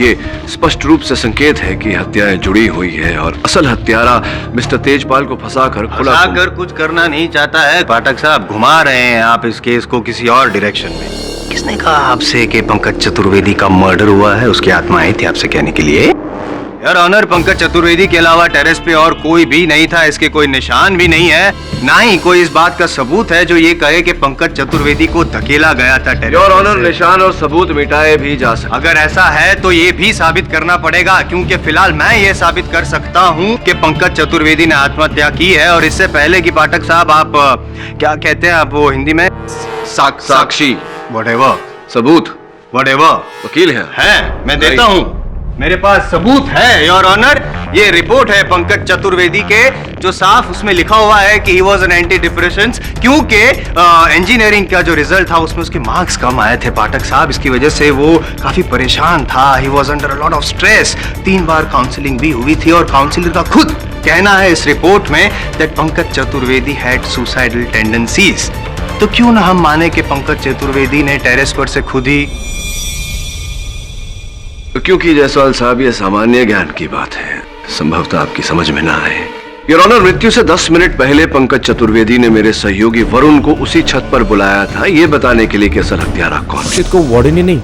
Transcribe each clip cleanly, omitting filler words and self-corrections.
ये स्पष्ट रूप से संकेत है कि हत्याएं जुड़ी हुई है और असल हत्यारा मिस्टर तेजपाल को फंसाकर कुछ करना नहीं चाहता है। पाठक साहब, घुमा रहे हैं आप इस केस को किसी और डायरेक्शन में। किसने कहा आपसे कि पंकज चतुर्वेदी का मर्डर हुआ है? उसकी आत्मा आई थी आपसे कहने के लिए। यार ऑनर, पंकज चतुर्वेदी के अलावा टेरेस पे और कोई भी नहीं था। इसके कोई निशान भी नहीं है, ना ही कोई इस बात का सबूत है जो ये कहे कि पंकज चतुर्वेदी को धकेला गया था टेरेस। योर ऑनर, निशान और सबूत मिटाए भी जा सकते। अगर ऐसा है तो ये भी साबित करना पड़ेगा, क्योंकि फिलहाल मैं ये साबित कर सकता हूँ कि पंकज चतुर्वेदी ने आत्महत्या की है। और इससे पहले कि पाठक साहब, आप क्या कहते हैं आप वो हिंदी में? साक्षी, व्हाटएवर, सबूत, व्हाटएवर। वकील है मैं देता हूँ, मेरे पास सबूत है योर ऑनर। ये रिपोर्ट है पंकज चतुर्वेदी के, जो साफ उसमें लिखा हुआ है कि he was an anti depressions, क्योंकि इंजीनियरिंग का जो रिजल्ट था उसमें उसके मार्क्स कम आए थे पाठक साहब। इसकी वजह से वो काफी परेशान था। He was under a lot of stress. 3 bar counselling भी हुई थी और काउंसलर का खुद कहना है इस रिपोर्ट में that Pankaj Chaturvedi had suicidal tendencies. तो क्यों ना हम माने कि पंकज चतुर्वेदी ने टेरेस पर से खुद ही, क्योंकि जायसवाल साहब, ये सामान्य ज्ञान की बात है, संभवतः आपकी समझ में ना आए। योर ऑनर, मृत्यु से 10 मिनट पहले पंकज चतुर्वेदी ने मेरे सहयोगी वरुण को उसी छत पर बुलाया था, ये बताने के लिए कि असल हत्यारा कौन है। को वार्डन ही नहीं,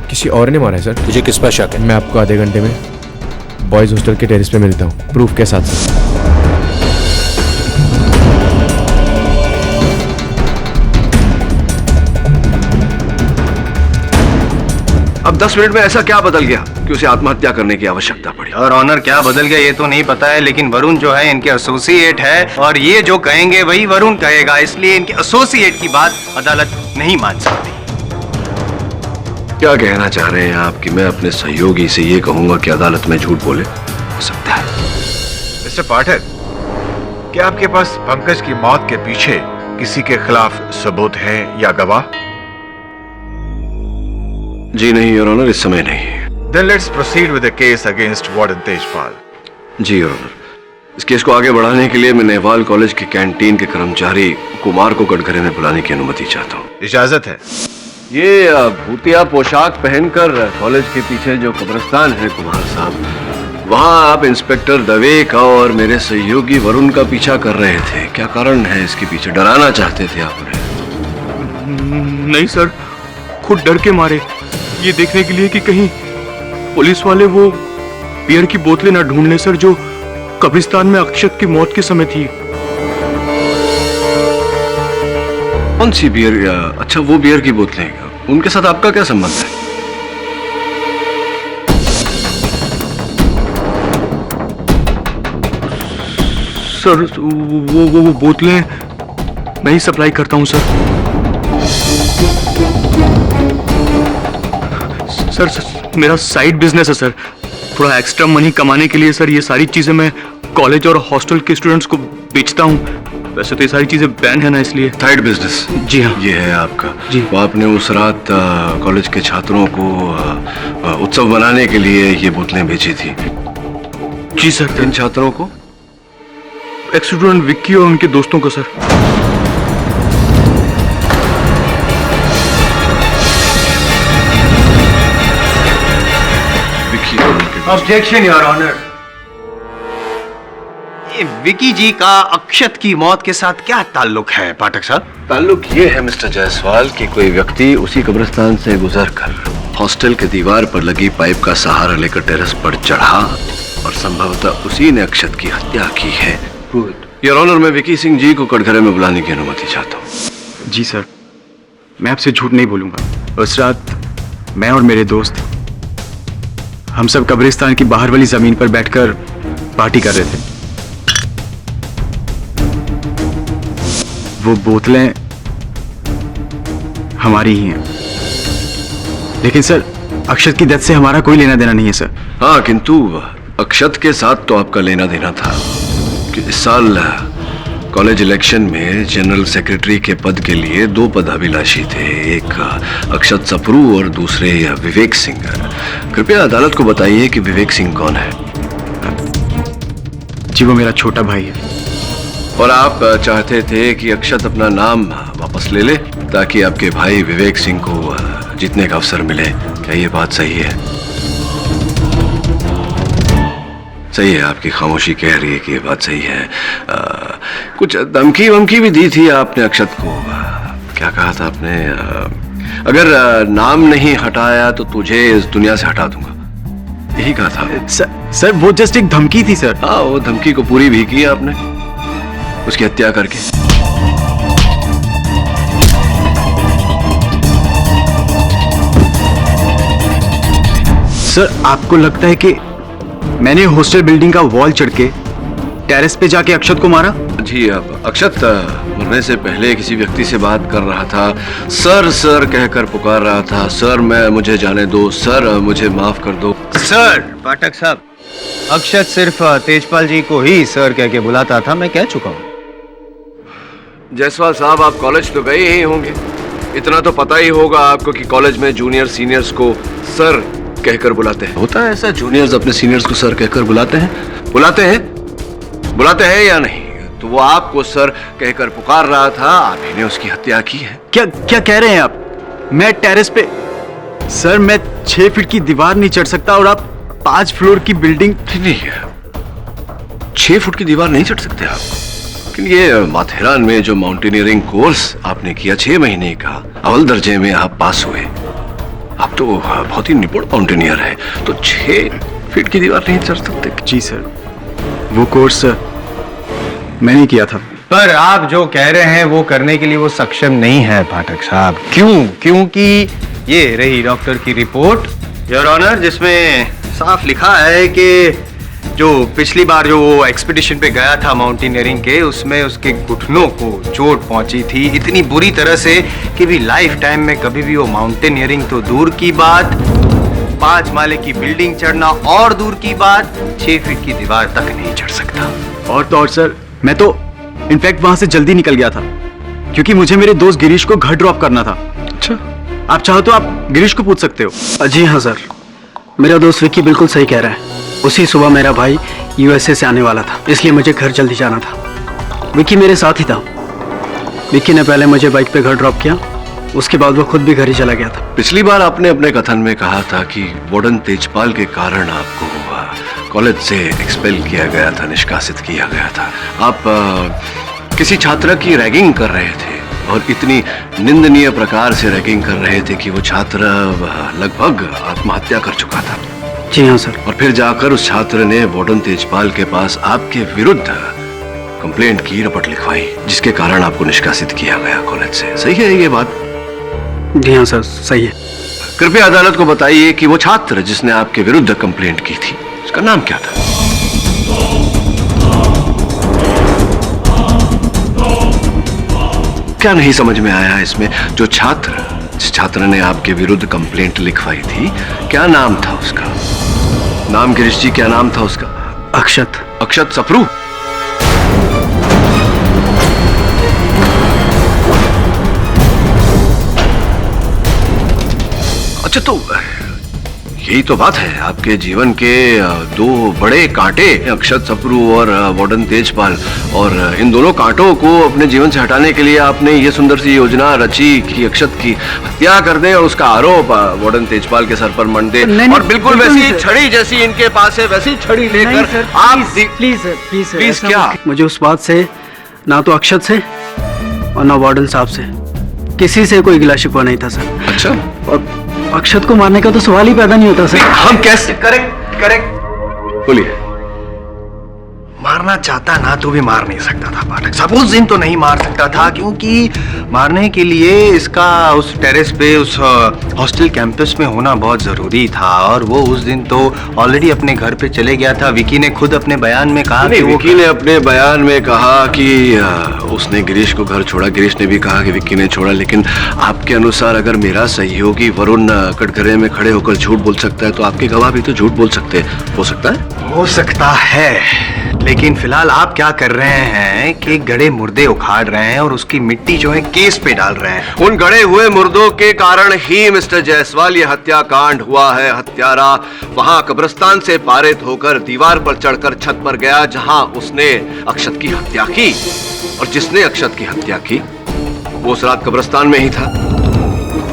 किसी और ने मारा है सर। तुझे किस पर शक है? मैं आपको आधे घंटे में बॉयज हॉस्टल के टेरेस पे मिलता हूँ, प्रूफ के साथ। अब 10 मिनट में ऐसा क्या बदल गया कि उसे आत्महत्या करने की आवश्यकता पड़ी? और ऑनर, क्या बदल गया ये तो नहीं पता है, लेकिन वरुण जो है इनके एसोसिएट है और ये जो कहेंगे वही वरुण कहेगा, इसलिए इनके एसोसिएट की बात अदालत नहीं मान सकती। क्या कहना चाह रहे हैं आप कि मैं अपने सहयोगी से ये कहूंगा कि अदालत में झूठ बोले? हो सकता है। मिस्टर पाठक, क्या आपके पास पंकज की मौत के पीछे किसी के खिलाफ सबूत है या गवाह? जी नहीं योर ऑनर, इस समय नहीं। Then let's proceed with the case against Warden Tejpal. जी योर ऑनर, इस केस को आगे बढ़ाने के लिए मैं नेवाल कॉलेज के कैंटीन के कर्मचारी कुमार को कटघरे में बुलाने की अनुमति चाहता हूँ। इजाजत है। ये भूतिया पोशाक पहनकर कॉलेज के पीछे जो कब्रिस्तान है कुमार साहब, वहाँ आप इंस्पेक्टर दवे का और मेरे सहयोगी वरुण का पीछा कर रहे थे। क्या कारण है इसके पीछे? डराना चाहते थे आप उन्हें? नहीं सर, खुद डर के मारे, ये देखने के लिए कि कहीं पुलिस वाले वो बियर की बोतलें ना ढूंढ लें सर, जो कब्रिस्तान में अक्षत की मौत के समय थी। कौन सी बियर? अच्छा, वो बियर की बोतलें, उनके साथ आपका क्या संबंध है? सर वो बोतलें मैं ही सप्लाई करता हूं सर। सर मेरा साइड बिजनेस है सर, थोड़ा एक्स्ट्रा मनी कमाने के लिए सर ये सारी चीजें मैं कॉलेज और हॉस्टल के स्टूडेंट्स को बेचता हूँ। वैसे तो ये सारी चीजें बैन है ना, इसलिए। Side business? जी हाँ। ये है आपका? जी। तो आपने उस रात कॉलेज के छात्रों को उत्सव मनाने के लिए ये बोतलें बेची थी? जी सर। किन छात्रों को? एक्स स्टूडेंट विक्की और उनके दोस्तों को सर। Objection your honour. ये विकी जी का अक्षत की मौत के साथ क्या ताल्लुक है पाठक साहब? ताल्लुक ये है मिस्टर जायसवाल कि कोई व्यक्ति उसी कब्रिस्तान से गुजरकर हॉस्टल के दीवार पर लगी पाइप का सहारा लेकर टेरेस पर चढ़ा और संभवतः उसी ने अक्षत की हत्या की है। योर ऑनर, मैं विकी सिंह जी को कटघरे में बुलाने की अनुमति चाहता हूँ। जी सर, मैं आपसे झूठ नहीं बोलूंगा। उस रात मैं और मेरे दोस्त हम सब कब्रिस्तान की बाहर वाली जमीन पर बैठकर पार्टी कर रहे थे। वो बोतलें हमारी ही हैं, लेकिन सर अक्षत की डेथ से हमारा कोई लेना देना नहीं है सर। हाँ, किंतु अक्षत के साथ तो आपका लेना देना था कि इस साल कॉलेज इलेक्शन में जनरल सेक्रेटरी के पद के लिए 2 पद अभिलाषी थे, एक अक्षत सप्रू और दूसरे विवेक सिंह। कृपया अदालत को बताइए कि विवेक सिंह कौन है? जी वो मेरा छोटा भाई है। और आप चाहते थे कि अक्षत अपना नाम वापस ले ले ताकि आपके भाई विवेक सिंह को जीतने का अवसर मिले। क्या ये बात सही है? सही है, आपकी खामोशी कह रही है कि ये बात सही है। कुछ धमकी वमकी भी दी थी आपने अक्षत को। क्या कहा था आपने? अगर नाम नहीं हटाया तो तुझे इस दुनिया से हटा दूंगा, यही कहा था। सर वो जस्ट एक धमकी थी सर। हाँ, वो धमकी को पूरी भी की आपने, उसकी हत्या करके। सर आपको लगता है कि मैंने हॉस्टल बिल्डिंग का वॉल चढ़ के टेरेस पे जाके अक्षत को मारा? जी, अब अक्षत मरने से पहले किसी व्यक्ति से बात कर रहा था, सर सर कहकर पुकार रहा था, सर मुझे जाने दो, सर मुझे माफ कर दो। सर पाठक साहब, अक्षत सिर्फ तेजपाल जी को ही सर कह के बुलाता था, मैं कह चुका हूँ। जायसवाल साहब, आप कॉलेज तो गए ही होंगे, इतना तो पता ही होगा आपको कि कॉलेज में जूनियर सीनियर्स को सर कहकर बुलाते हैं। होता है ऐसा, जूनियर्स अपने सीनियर्स को सर कहकर बुलाते हैं? बुलाते हैं या नहीं? तो वो आपको सर कहकर पुकार रहा था, आप ही ने उसकी हत्या की है। क्या कह रहे हैं आप? मैं टेरेस पे सर, मैं 6 फीट की दीवार नहीं चढ़ सकता और आप 5 फ्लोर की बिल्डिंग। नहीं, 6 फुट की दीवार नहीं चढ़ सकते आप, लेकिन ये माथेरान में जो माउंटेनियरिंग कोर्स आपने किया 6 महीने का, अव्वल दर्जे में आप पास हुए, आप तो बहुत ही निपुण माउंटेनियर है, तो 6 फीट की दीवार नहीं चढ़ सकते? जी सर, वो कोर्स मैंने किया था। पर आप जो कह रहे हैं वो करने के लिए वो सक्षम नहीं है पाठक साहब। क्यों? क्योंकि ये रही डॉक्टर की रिपोर्ट योर ऑनर, जिसमें साफ लिखा है कि जो पिछली बार जो वो एक्सपीडिशन पे गया था माउंटेनियरिंग के, उसमें उसके घुटनों को चोट पहुंची थी इतनी बुरी तरह से कि भी लाइफ टाइम में कभी भी वो माउंटेनियरिंग तो दूर की बात, 5 माले की बिल्डिंग चढ़ना और दूर की बात, 6 फीट की दीवार तक नहीं चढ़ सकता। और तो और सर, मैं तो इनफैक्ट वहां से जल्दी निकल गया था क्योंकि मुझे मेरे दोस्त गिरीश को घर ड्रॉप करना था। अच्छा, आप चाहो तो आप गिरीश को पूछ सकते हो। जी हाँ सर, मेरा दोस्त विक्की बिल्कुल सही कह रहा है। उसी सुबह मेरा भाई यूएसए से आने वाला था, इसलिए मुझे घर जल्दी जाना था। विक्की मेरे साथ ही था। विक्की ने पहले मुझे बाइक पे घर ड्रॉप किया, उसके बाद वो खुद भी घर ही चला गया था। पिछली बार आपने अपने कथन में कहा था कि वार्डन तेजपाल के कारण आपको कॉलेज से एक्सपेल किया गया था, निष्कासित किया गया था। आप किसी छात्रा की रैगिंग कर रहे थे और इतनी निंदनीय प्रकार से रैगिंग कर रहे थे कि वो छात्र लगभग आत्महत्या कर चुका था। जी हाँ सर। और फिर जाकर उस छात्र ने वार्डन तेजपाल के पास आपके विरुद्ध कंप्लेंट की, रिपोर्ट लिखवाई, जिसके कारण आपको निष्कासित किया गया कॉलेज से। सही है ये बात? जी हाँ सर, सही है। कृपया अदालत को बताइए कि वो छात्र जिसने आपके विरुद्ध कंप्लेंट की थी, उसका नाम क्या था? क्या नहीं समझ में आया इसमें? जिस छात्र ने आपके विरुद्ध कंप्लेंट लिखवाई थी, क्या नाम था उसका? नाम गिरीश जी, क्या नाम था उसका? अक्षत सप्रू। अच्छा, तो यही तो बात है, आपके जीवन के 2 बड़े कांटे, अक्षत सप्रू और वार्डन तेजपाल, और इन दोनों कांटों को अपने जीवन से हटाने के लिए आपने ये सुंदर सी योजना रची कि अक्षत की हत्या कर दे और उसका आरोप वार्डन तेजपाल के सर पर मंड दे। और बिल्कुल वैसी छड़ी जैसी इनके पास है, वैसी छड़ी लेकर आप प्लीज क्या? मुझे उस बात से ना तो अक्षत से और ना वार्डन साहब से किसी से कोई गिला शिकवा नहीं था सर। अच्छा, और अक्षत को मारने का तो सवाल ही पैदा नहीं होता सर। हम कैसे? करेक्ट बोलिए। मारना चाहता ना तो भी मार नहीं सकता था पाठक साहब, उस दिन तो नहीं मार सकता था, क्योंकि मारने के लिए इसका उस टेरेस पे उस हॉस्टल कैंपस में होना बहुत जरूरी था। और वो उस दिन तो ऑलरेडी अपने घर पे चले गया था। विकी ने खुद अपने बयान में कहा कि विकी ने अपने बयान में कहा कि उसने गिरीश को घर छोड़ा, गिरीश ने भी कहा कि विक्की ने छोड़ा, लेकिन आपके अनुसार अगर मेरा सहयोगी वरुण कटघरे में खड़े होकर झूठ बोल सकता है तो आपके गवाह भी तो झूठ बोल सकते हैं। हो सकता है, लेकिन फिलहाल आप क्या कर रहे हैं कि गड़े मुर्दे उखाड़ रहे हैं और उसकी मिट्टी जो है केस पे डाल रहे हैं। उन गड़े हुए मुर्दों के कारण ही मिस्टर जायसवाल ये हत्याकांड हुआ है। हत्यारा वहां कब्रिस्तान से पारित होकर दीवार पर चढ़कर छत पर गया जहां उसने अक्षत की हत्या की, और जिसने अक्षत की हत्या की वो उस रात कब्रिस्तान में ही था,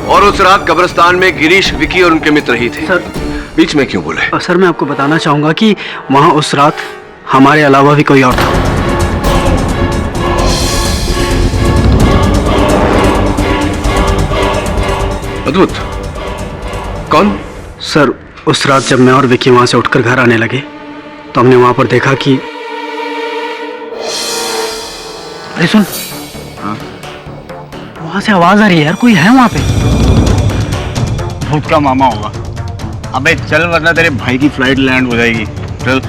और उस रात कब्रिस्तान में गिरीश, विकी और उनके मित्र ही थे। बीच में क्यों बोले? और सर मैं आपको बताना चाहूंगा कि वहाँ उस रात हमारे अलावा भी कोई और था। अद्भुत। कौन? सर उस रात जब मैं और विकी वहां से उठकर घर आने लगे तो हमने वहां पर देखा कि अरे सुन, वहां से आवाज आ रही है यार, कोई है वहां पे। भूत का मामा होगा। अबे चल वरना तेरे भाई की फ्लाइट लैंड हो जाएगी। चल।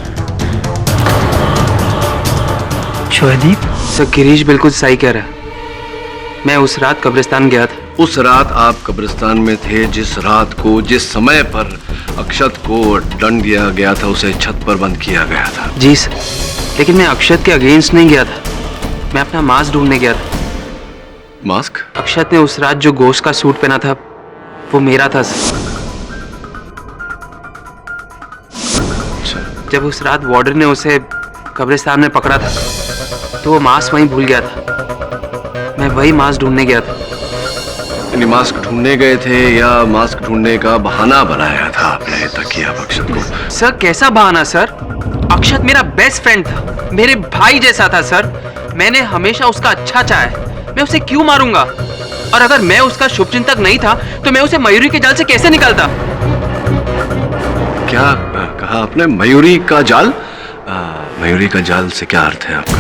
शोहदीप, सर गिरीश बिल्कुल सही कह रहा है। मैं उस रात कब्रिस्तान गया था। उस रात आप कब्रिस्तान में थे जिस रात को, जिस समय पर अक्षत को दंड दिया गया था, उसे छत पर बंद किया गया था। जी सर, लेकिन मैं अक्षत के अगेंस्ट नहीं गया था। मैं अपना मास्क ढूंढने गया था। मास्क? अक्षत ने उस रात जो गोश्त का सूट पहना था वो मेरा था सर। जब उस रात वार्डर ने उसे कब्रिस्तान में पकड़ा था तो वो मास्क वहीं भूल गया था। मैं वही मास्क ढूंढने गया था। यानी मास्क ढूंढने गए थे या मास्क ढूंढने का बहाना बनाया था आपने तकिया अक्षत को? सर कैसा बहाना सर? अक्षत मेरा बेस्ट फ्रेंड था, मेरे भाई जैसा था सर। मैंने हमेशा उसका अच्छा चाहा है। मैं उसे क्यों मारूंगा? और अगर मैं उसका शुभचिंतक नहीं था तो मैं उसे मयूरी के जाल से कैसे निकालता? क्या कहा आपने? मयूरी का जाल? मयूरी का जाल से क्या अर्थ है आपका?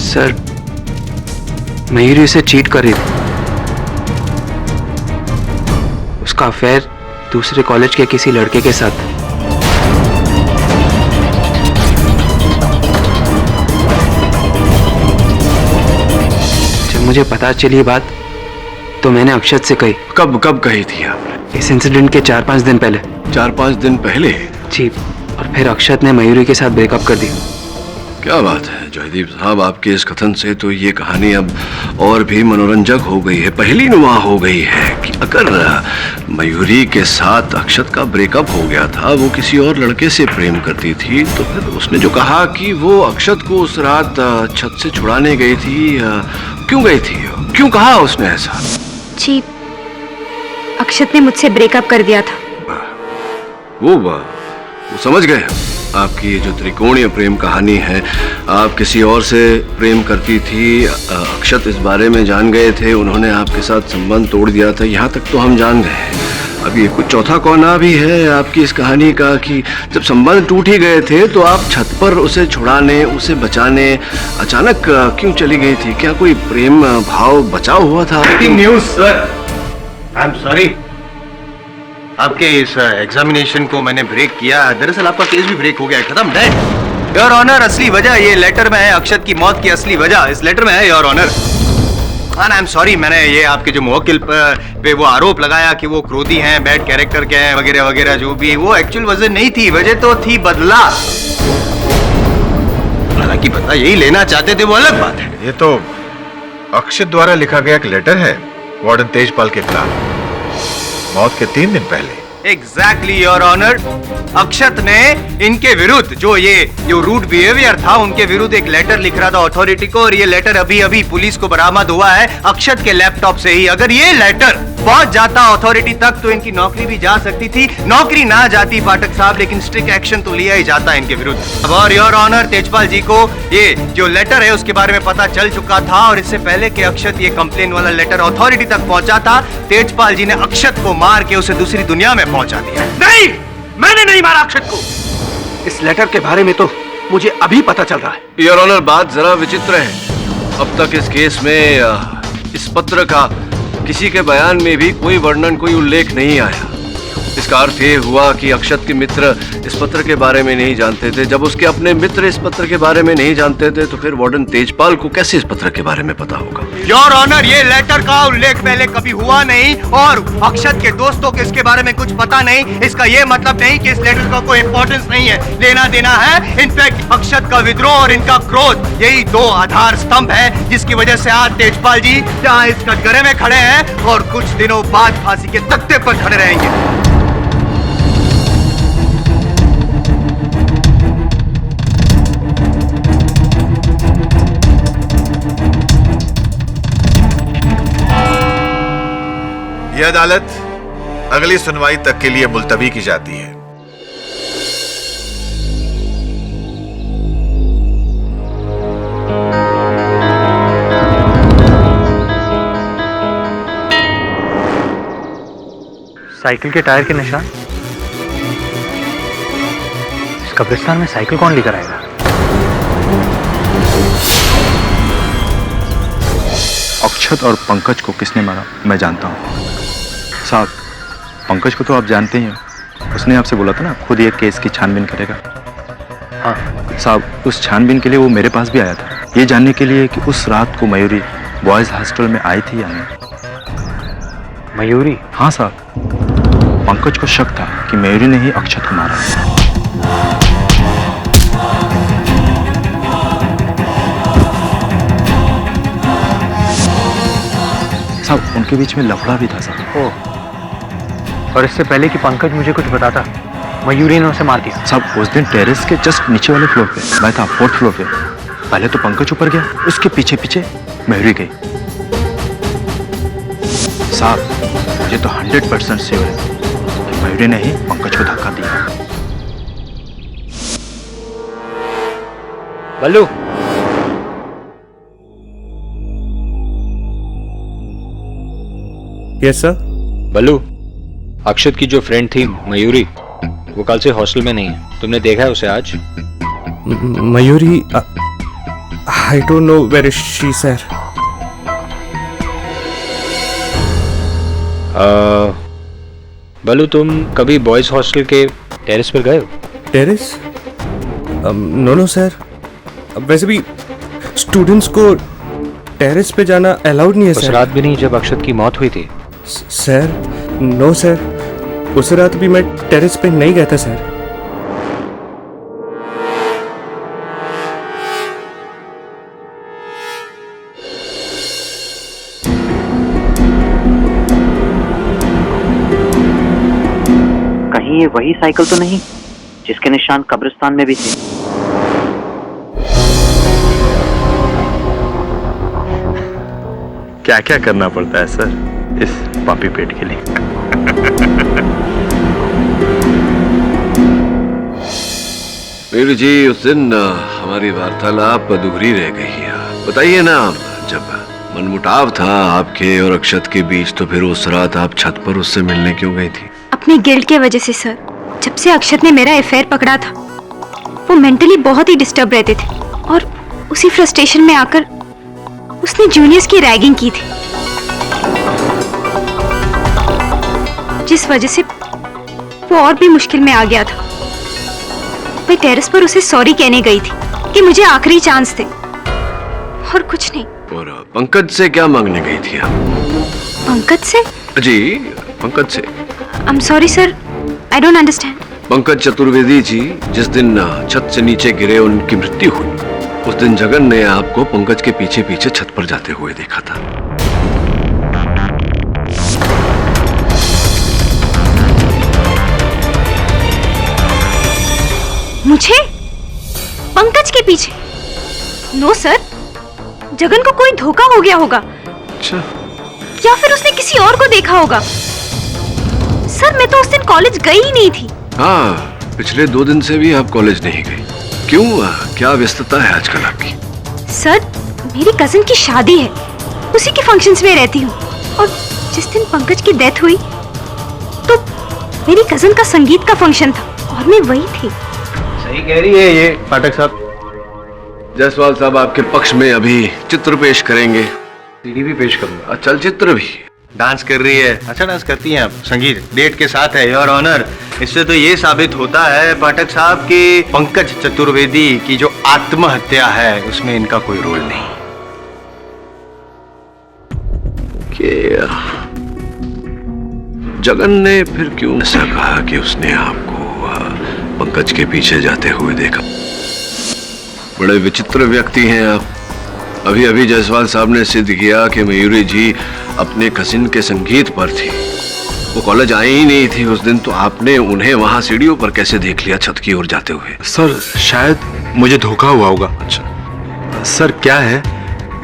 सर मयूरी उसे चीट कर रही थी। उसका अफेयर दूसरे कॉलेज के किसी लड़के के साथ था। जब मुझे पता चली ये बात तो मैंने अक्षत से कही। कब कब कही थी आपने? इस इंसिडेंट के 4-5 दिन पहले। 4-5 दिन पहले? जी, और फिर अक्षत ने मयूरी के साथ ब्रेकअप कर दिया। क्या बात है जयदीप साहब, आपके इस कथन से तो ये कहानी अब और भी मनोरंजक हो गई है, पहली नुमा हो गई है कि अगर मयूरी के साथ अक्षत का ब्रेकअप हो गया था, वो किसी और लड़के से प्रेम करती थी, तो फिर उसने जो कहा कि वो अक्षत को उस रात छत से छुड़ाने गई थी, क्यों गई थी? क्यों कहा उसने ऐसा? जी, अक्षत ने मुझसे ब्रेकअप कर दिया था। वो समझ गए आपकी ये जो त्रिकोणीय प्रेम कहानी है। आप किसी और से प्रेम करती थी, अक्षत इस बारे में जान गए थे, उन्होंने आपके साथ संबंध तोड़ दिया था, यहाँ तक तो हम जान गए। अब ये कुछ चौथा कोना भी है आपकी इस कहानी का कि जब संबंध टूट ही गए थे तो आप छत पर उसे छुड़ाने, उसे बचाने अचानक क्यों चली गई थी? क्या कोई प्रेम भाव बचा हुआ था? Breaking news sir, I am sorry. आपके इस एग्जामिनेशन को मैंने ब्रेक किया। दरअसल आपका केस भी ब्रेक हो गया है, खत्म, डेड। योर ऑनर, असली वजह ये लेटर में है। अक्षत की मौत की असली वजह इस लेटर में है your honour. I am sorry, मैंने ये आपके जो मुवक्किल पे वो आरोप लगाया कि वो क्रोधी हैं, बैड कैरेक्टर के हैं वगैरह वगैरह, जो भी वो एक्चुअल वजह नहीं थी। वजह तो थी बदला। हालांकि बदला यही लेना चाहते थे वो अलग बात है। ये तो अक्षत द्वारा लिखा गया एक लेटर है वार्डन तेजपाल के खिलाफ, मौत के 3 दिन पहले। Exactly your honour. अक्षत ने इनके विरुद्ध जो रूड बिहेवियर था उनके विरुद्ध एक लेटर लिख रहा था अथॉरिटी को, और ये लेटर अभी अभी पुलिस को बरामद हुआ है अक्षत के लैपटॉप से ही। अगर ये लेटर पहुंच जाता अथॉरिटी तक तो इनकी नौकरी भी जा सकती थी। नौकरी ना जाती पाठक साहब, लेकिन स्ट्रिक्ट एक्शन तो लिया ही जाता इनके विरुद्ध। अब और योर ऑनर, तेजपाल जी को ये जो लेटर है उसके बारे में पता चल चुका था, और इससे पहले कि अक्षत ये कंप्लेन वाला लेटर अथॉरिटी तक पहुंचा था, तेजपाल जी ने अक्षत को मार के उसे दूसरी दुनिया में पहुंचा दिया। नहीं, मैंने नहीं मारा अक्षत को। इस लेटर के बारे में तो मुझे अभी पता चल रहा है। योर ऑनर, बात जरा विचित्र है। अब तक इस केस में इस पत्र का किसी के बयान में भी कोई वर्णन, कोई उल्लेख नहीं आया। इसका अर्थ ये हुआ कि अक्षत के मित्र इस पत्र के बारे में नहीं जानते थे। जब उसके अपने मित्र इस पत्र के बारे में नहीं जानते थे तो फिर वार्डन तेजपाल को कैसे इस पत्र के बारे में पता होगा? योर ऑनर, ये लेटर का उल्लेख पहले कभी हुआ नहीं, और अक्षत के दोस्तों को इसके बारे में कुछ पता नहीं। इसका ये मतलब नहीं कि इस लेटर का कोई इंपॉर्टेंस नहीं है, लेना देना है। इनफैक्ट अक्षत का विद्रोह और इनका क्रोध, यही 2 आधार स्तंभ है जिसकी वजह से आज तेजपाल जी यहाँ इस कटघरे में खड़े हैं और कुछ दिनों बाद फांसी के तख्ते पर खड़े रहेंगे। यह अदालत अगली सुनवाई तक के लिए मुलतवी की जाती है। साइकिल के टायर के निशान। इस कब्रिस्तान में साइकिल कौन लेकर आएगा? अक्षत और पंकज को किसने मारा मैं जानता हूँ साहब। पंकज को तो आप जानते ही हैं, उसने आपसे बोला था ना खुद ये केस की छानबीन करेगा। हाँ साहब, उस छानबीन के लिए वो मेरे पास भी आया था, ये जानने के लिए कि उस रात को मयूरी बॉयज हॉस्टल में आई थी या नहीं। मयूरी? हाँ साहब, पंकज को शक था कि मयूरी ने ही अक्षत को मारा। साहब उनके बीच में लफड़ा भी था साहब। ओह, और इससे पहले कि पंकज मुझे कुछ बताता, मयूरी ने उसे मार दिया। साहब उस दिन टेरेस के जस्ट नीचे वाले फ्लोर पे मैं था, 4th फ्लोर पे। पहले तो पंकज ऊपर गया, उसके पीछे पीछे मयूरी गई। साहब मुझे तो 100% श्योर है कि मयूरी ने ही पंकज को धक्का दिया। बल्लू, यस सर। बल्लू, अक्षत की जो फ्रेंड थी मयूरी, वो कल से हॉस्टल में नहीं है। तुमने देखा है उसे आज? Mayuri, I don't know where is she sir. Ballu, तुम कभी बॉयज हॉस्टल के टेरेस पर गए हो? टेरेस? No no sir. वैसे भी स्टूडेंट्स को टेरेस पे जाना अलाउड नहीं है उस सर। रात भी नहीं जब अक्षत की मौत हुई थी? सर नो सर, उस रात भी मैं टेरेस पे नहीं गया था सर। कहीं ये वही साइकिल तो नहीं जिसके निशान कब्रिस्तान में भी थे? क्या क्या करना पड़ता है सर इस पापी पेट के लिए। वीर जी, उस दिन हमारी वार्तालाप अधूरी रह गई। बताइए ना, जब मनमुटाव था आपके और अक्षत के बीच, तो फिर उस रात आप छत पर उससे मिलने क्यों गई थी? अपनी गिल्ट के वजह से सर। जब से अक्षत ने मेरा अफेयर पकड़ा था, वो मेंटली बहुत ही डिस्टर्ब रहते थे और उसी फ्रस्ट्रेशन में आकर उसने जूनियर्स की रैगिंग की थी, जिस वजह से वो और भी मुश्किल में आ गया था। मैं टेरेस पर उसे सॉरी कहने गई थी कि मुझे आखिरी चांस थे और कुछ नहीं। और पंकज से क्या मांगने गई थी आप? पंकज से? जी, पंकज से। I am sorry sir, I don't understand. Pankaj Chaturvedi ji जिस दिन छत से नीचे गिरे, उनकी मृत्यु हुई, उस दिन जगन ने आपको पंकज के पीछे पीछे छत पर जाते हुए देखा था। मुझे? पंकज के पीछे? नो सर, जगन को कोई धोखा हो गया होगा। अच्छा। या फिर उसने किसी और को देखा होगा। सर मैं तो उस दिन कॉलेज गई ही नहीं थी। हाँ, पिछले 2 दिन से भी आप कॉलेज नहीं गई। क्यों, क्या व्यस्तता है आजकल आपकी? सर मेरी कजिन की शादी है, उसी के फंक्शंस में रहती हूँ। और जिस दिन पंकज की डेथ हुई तो मेरी कजिन का संगीत का फंक्शन था और मैं वही थी। सही कह रही है ये पाठक साहब। जायसवाल साहब आपके पक्ष में अभी चित्र पेश करेंगे। सीडी भी पेश करूंगा। चलचित्र भी। डांस कर रही है, अच्छा डांस करती हैं आप। संगीत डेट के साथ है, योर ऑनर। इससे तो ये साबित होता है पाठक साहब कि पंकज चतुर्वेदी की जो आत्महत्या है उसमें इनका कोई रोल नहीं। कि जगन ने फिर क्यों ऐसा कहा कि उसने आपको पंकज के पीछे जाते हुए देखा? बड़े विचित्र व्यक्ति हैं आप। अभी अभी जायसवाल साहब ने सिद्ध किया कि मयूरी जी अपने कजिन के संगीत पर थी। वो कॉलेज आई ही नहीं थी उस दिन, तो आपने उन्हें वहां सीढ़ियों पर कैसे देख लिया छत की ओर जाते हुए? सर शायद मुझे धोखा हुआ होगा। अच्छा सर, क्या है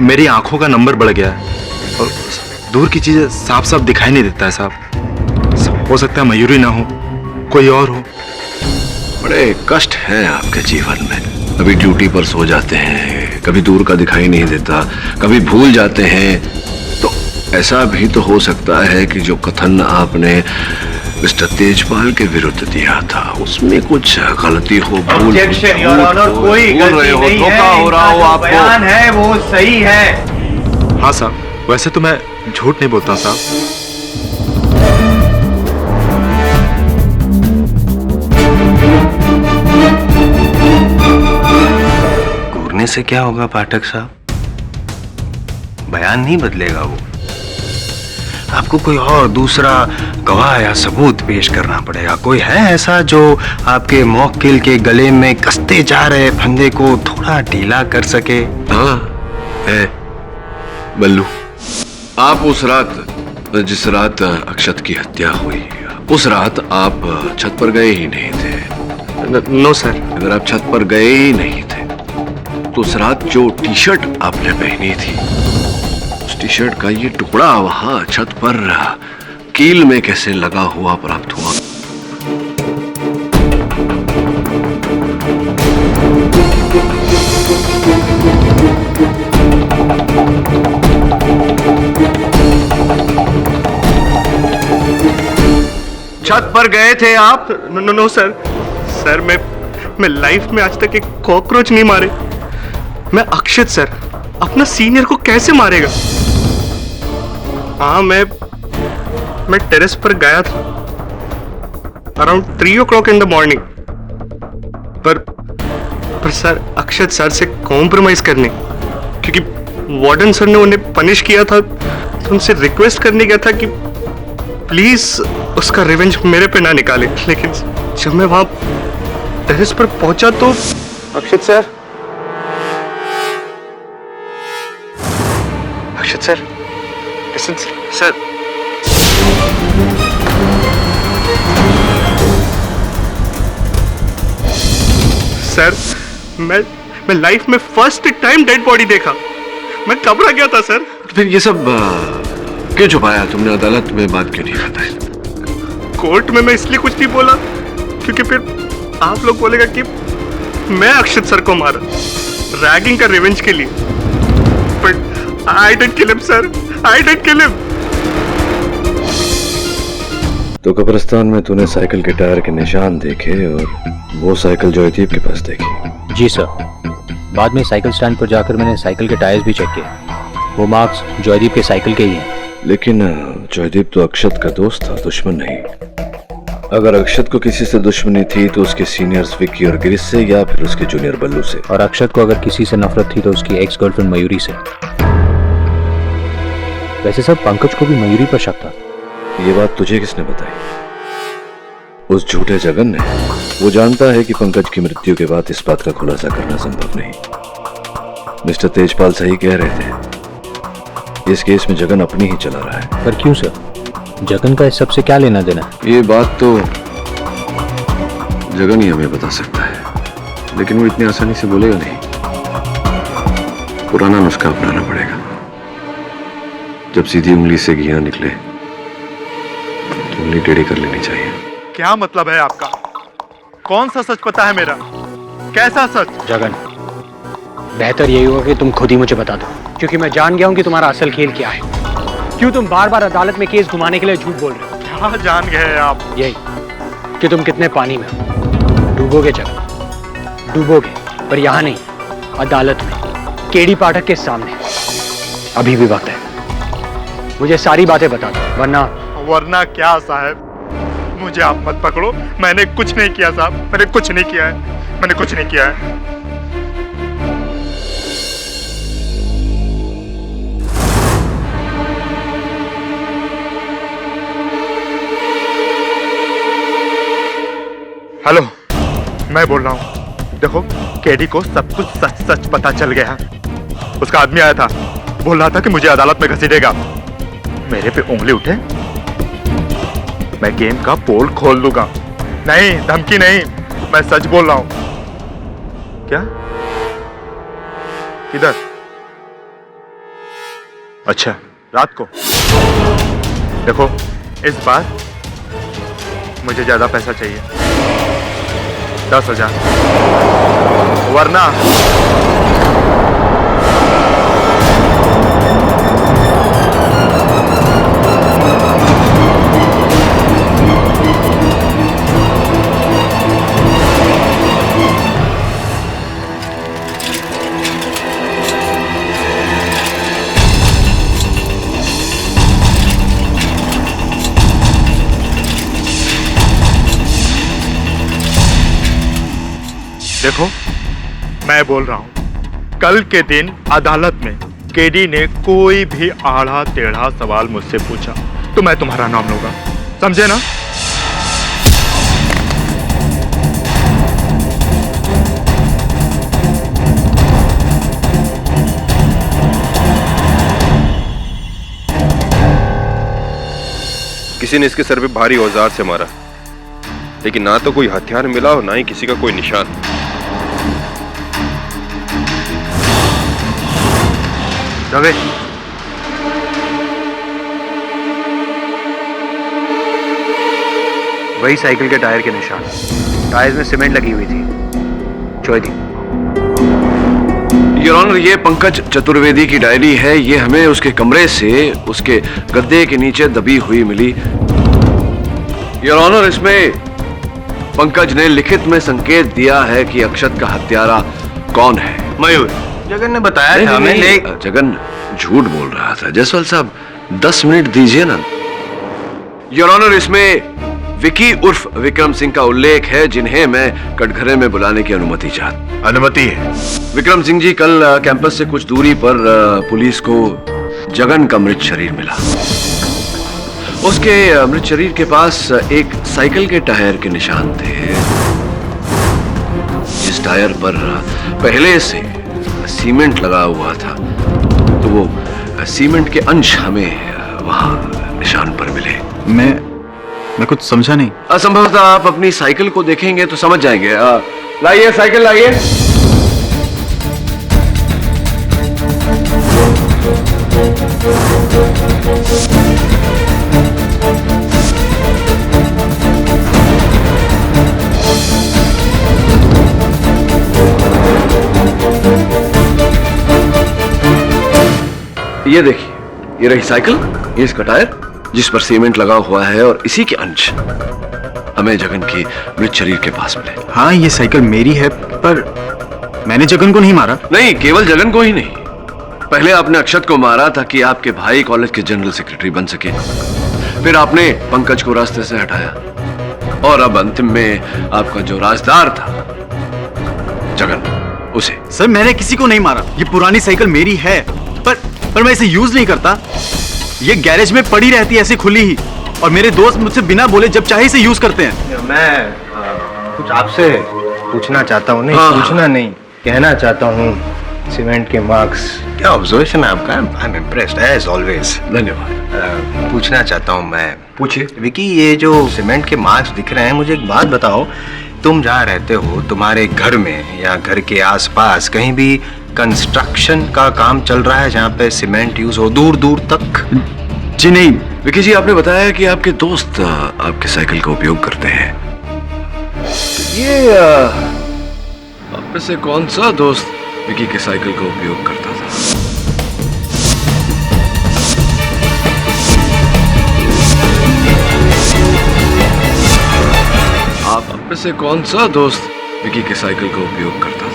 मेरी आंखों का नंबर बढ़ गया है और दूर की चीजें साफ साफ दिखाई नहीं देता है साहब। हो सकता है मयूरी ना हो, कोई और हो। बड़े कष्ट हैं आपके जीवन में। कभी ड्यूटी पर सो जाते हैं, कभी दूर का दिखाई नहीं देता, कभी भूल जाते हैं। तो ऐसा भी तो हो सकता है कि जो कथन आपने मिस्टर तेजपाल के विरुद्ध दिया था उसमें कुछ गलती हो, भूल Objection, Your Honor, कोई भूल रहे गलती हो, नहीं धोखा है। हो रहा हो इनका जो आपको। बयान है वो सही है। हाँ साहब, वैसे तो मैं झूठ नहीं बोलता साहब। घूरने से क्या होगा पाठक साहब, बयान नहीं बदलेगा वो। आपको कोई और दूसरा गवाह या सबूत पेश करना पड़ेगा। कोई है ऐसा जो आपके मौकिल के गले में कसते जा रहे फंदे को थोड़ा ढीला कर सके? हाँ है, बल्लू। आप उस रात, जिस रात अक्षत की हत्या हुई, उस रात आप छत पर गए ही नहीं थे। No sir. अगर आप छत पर गए ही नहीं थे तो उस रात जो टी शर्ट आपने पहनी थी, उस टी शर्ट का ये टुकड़ा वहां छत पर कील में कैसे लगा हुआ प्राप्त हुआ? छत पर गए थे आप? No sir. सर मैं लाइफ में आज तक एक कॉकरोच नहीं मारे। मैं अक्षत सर, अपना सीनियर को कैसे मारेगा? हाँ, मैं टेरेस पर गया था around 3 o'clock in the morning, पर सर अक्षत सर से कॉम्प्रोमाइज करने, क्योंकि वार्डन सर ने उन्हें पनिश किया था, तो उनसे रिक्वेस्ट करने गया था कि प्लीज उसका रिवेंज मेरे पे ना निकाले। लेकिन जब मैं वहां टेरेस पर पहुंचा तो अक्षत सर लिसन सर। सर मैं लाइफ में फर्स्ट टाइम डेड बॉडी देखा। मैं घबरा गया था सर। फिर ये सब क्यों छुपाया तुमने? अदालत में बात क्यों नहीं बताई? कोर्ट में मैं इसलिए कुछ नहीं बोला क्योंकि फिर आप लोग बोलेगा कि मैं अक्षत सर को मारा रैगिंग का रिवेंज के लिए। But I didn't kill him sir, I didn't kill him. तो कब्रिस्तान में तूने साइकिल के टायर के निशान देखे और वो साइकिल जॉयदीप के पास देखी? जी सर। बाद में साइकिल स्टैंड पर जाकर मैंने साइकिल के टायर्स भी चेक किए। वो मार्क्स जॉयदीप के साइकिल के ही हैं। लेकिन जॉयदीप तो अक्षत का दोस्त था, दुश्मन नहीं। अगर अक्षत को किसी से दुश्मनी थी तो उसके सीनियर्स विक्की और गिरीश से, या फिर उसके जूनियर बल्लू से। और अक्षत को अगर किसी से नफरत थी तो उसकी एक्स गर्लफ्रेंड मयूरी से। वैसे सब पंकज को भी मयूरी पर शक था। ये बात तुझे किसने बताई? उस झूठे जगन ने। वो जानता है कि पंकज की मृत्यु के बाद इस बात का खुलासा करना संभव नहीं। मिस्टर तेजपाल सही कह रहे थे, इस केस में जगन अपनी ही चला रहा है। पर क्यों सर? जगन का इस सबसे क्या लेना देना? ये बात तो जगन ही हमें बता सकता है, लेकिन वो इतनी आसानी से बोलेगा नहीं। पुराना नुस्खा अपनाना पड़ेगा। जब सीधी उंगली से घी ना निकले तो उंगली टेढ़ी कर लेनी चाहिए। क्या मतलब है आपका? कौन सा सच पता है मेरा? कैसा सच? जगन, बेहतर यही होगा कि तुम खुद ही मुझे बता दो, क्योंकि मैं जान गया हूं कि तुम्हारा असल खेल क्या है। क्यों तुम बार बार अदालत में केस घुमाने के लिए झूठ बोल रहे हो? क्या जान गए आप? यही कि तुम कितने पानी में हो। डूबोगे जगन, डूबोगे, पर यहाँ नहीं, अदालत में, केडी पाठक के सामने। अभी भी वक्त है, मुझे सारी बातें बता दो, वरना क्या साहब? मुझे आप मत पकड़ो, मैंने कुछ नहीं किया साहब, मैंने कुछ नहीं किया है, मैंने कुछ नहीं किया है। हेलो, मैं बोल रहा हूँ। देखो, केडी को सब कुछ सच सच पता चल गया। उसका आदमी आया था, बोल रहा था कि मुझे अदालत में घसीटेगा। मेरे पे उंगली उठे, मैं गेम का पोल खोल दूंगा। नहीं, धमकी नहीं, मैं सच बोल रहा हूं। क्या? किधर? अच्छा, रात को। देखो, इस बार मुझे ज्यादा पैसा चाहिए, 10,000, वरना देखो, मैं बोल रहा हूं, कल के दिन अदालत में केडी ने कोई भी आड़ा टेढ़ा सवाल मुझसे पूछा तो मैं तुम्हारा नाम लूंगा, समझे ना? किसी ने इसके सर पे भारी औजार से मारा, लेकिन ना तो कोई हथियार मिला और ना ही किसी का कोई निशान। रवे, वही साइकिल के टायर के निशान, टायर्स में सीमेंट लगी हुई थी। चौधरी, योर ऑनर, ये पंकज चतुर्वेदी की डायरी है। ये हमें उसके कमरे से उसके गद्दे के नीचे दबी हुई मिली। योर ऑनर, इसमें पंकज ने लिखित में संकेत दिया है कि अक्षत का हत्यारा कौन है। मयूर, जगन ने बताया था हमें। जगन झूठ बोल रहा था। जसवाल साहब, 10 मिनट दीजिए ना। योर ऑनर, इसमें विकी उर्फ विक्रम सिंह का उल्लेख है, जिन्हें मैं कटघरे में बुलाने की अनुमति है। विक्रम सिंह जी, कल कैंपस से कुछ दूरी पर पुलिस को जगन का मृत शरीर मिला। उसके मृत शरीर के पास एक साइकिल के टायर के निशान थे। जिस टायर पर पहले से सीमेंट लगा हुआ था, तो वो सीमेंट के अंश हमें वहां निशान पर मिले। मैं कुछ समझा नहीं। असंभवतः आप अपनी साइकिल को देखेंगे तो समझ जाएंगे। लाइए साइकिल, लाइए। ये देखिए, ये रही साइकिल, ये इसका टायर जिस पर सीमेंट लगा हुआ है, और इसी के अंश हमें जगन की मृत शरीर के पास मिले। हाँ, ये साइकिल मेरी है, पर मैंने जगन को नहीं मारा। नहीं, केवल जगन को ही नहीं, पहले आपने अक्षत को मारा ताकि आपके भाई कॉलेज के जनरल सेक्रेटरी बन सके। फिर आपने पंकज को रास्ते से हटाया, और अब अंतिम में आपका जो राजदार था जगन, उसे। सर, मैंने किसी को नहीं मारा। ये पुरानी साइकिल मेरी है, पर मैं इसे यूज नहीं करता। ये गैरेज में पड़ी रहती है ऐसी खुली ही, और मेरे दोस्त मुझसे बिना बोले जब चाहे इसे यूज करते हैं। मैं कुछ आपसे पूछना चाहता हूँ। नहीं, पूछना नहीं, कहना चाहता हूँ। सीमेंट के मार्क्स, क्या ऑब्जर्वेशन है आपका? I am impressed as always. धन्यवाद। पूछना चाहता हूँ मैं। पूछिए। विकी, ये जो सीमेंट के मार्क्स दिख रहे हैं, मुझे एक बात बताओ, तुम जहाँ रहते हो, तुम्हारे घर में या घर के आसपास कहीं भी कंस्ट्रक्शन का काम चल रहा है जहाँ पे सीमेंट यूज हो, दूर दूर तक? जी नहीं। विकी जी, आपने बताया कि आपके दोस्त आपके साइकिल का उपयोग करते हैं। तो ये आप में से कौन सा दोस्त विकी के साइकिल का उपयोग करता था? आप में से कौन सा दोस्त विकी के साइकिल का उपयोग करता था?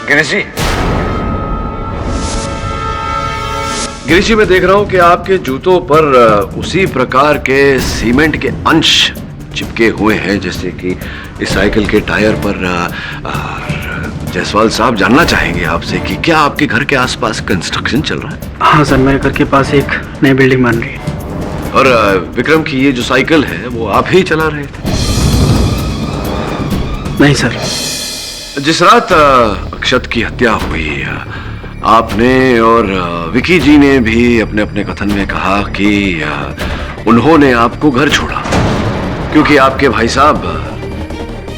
गिरीश जी, मैं देख रहा हूं कि आपके जूतों पर उसी प्रकार के सीमेंट के अंश चिपके हुए हैं जैसे कि इस साइकिल के टायर पर। जायसवाल साहब, जानना चाहेंगे आपसे कि क्या आपके घर के आसपास कंस्ट्रक्शन चल रहा है? हाँ सर, मेरे घर के पास एक नई बिल्डिंग बन रही है। और विक्रम की ये जो साइकिल है वो आप ही चला रहे थे? नहीं सर। जिस रात अक्षत की हत्या हुई, आपने और विकी जी ने भी अपने अपने कथन में कहा कि उन्होंने आपको घर छोड़ा क्योंकि आपके भाई साहब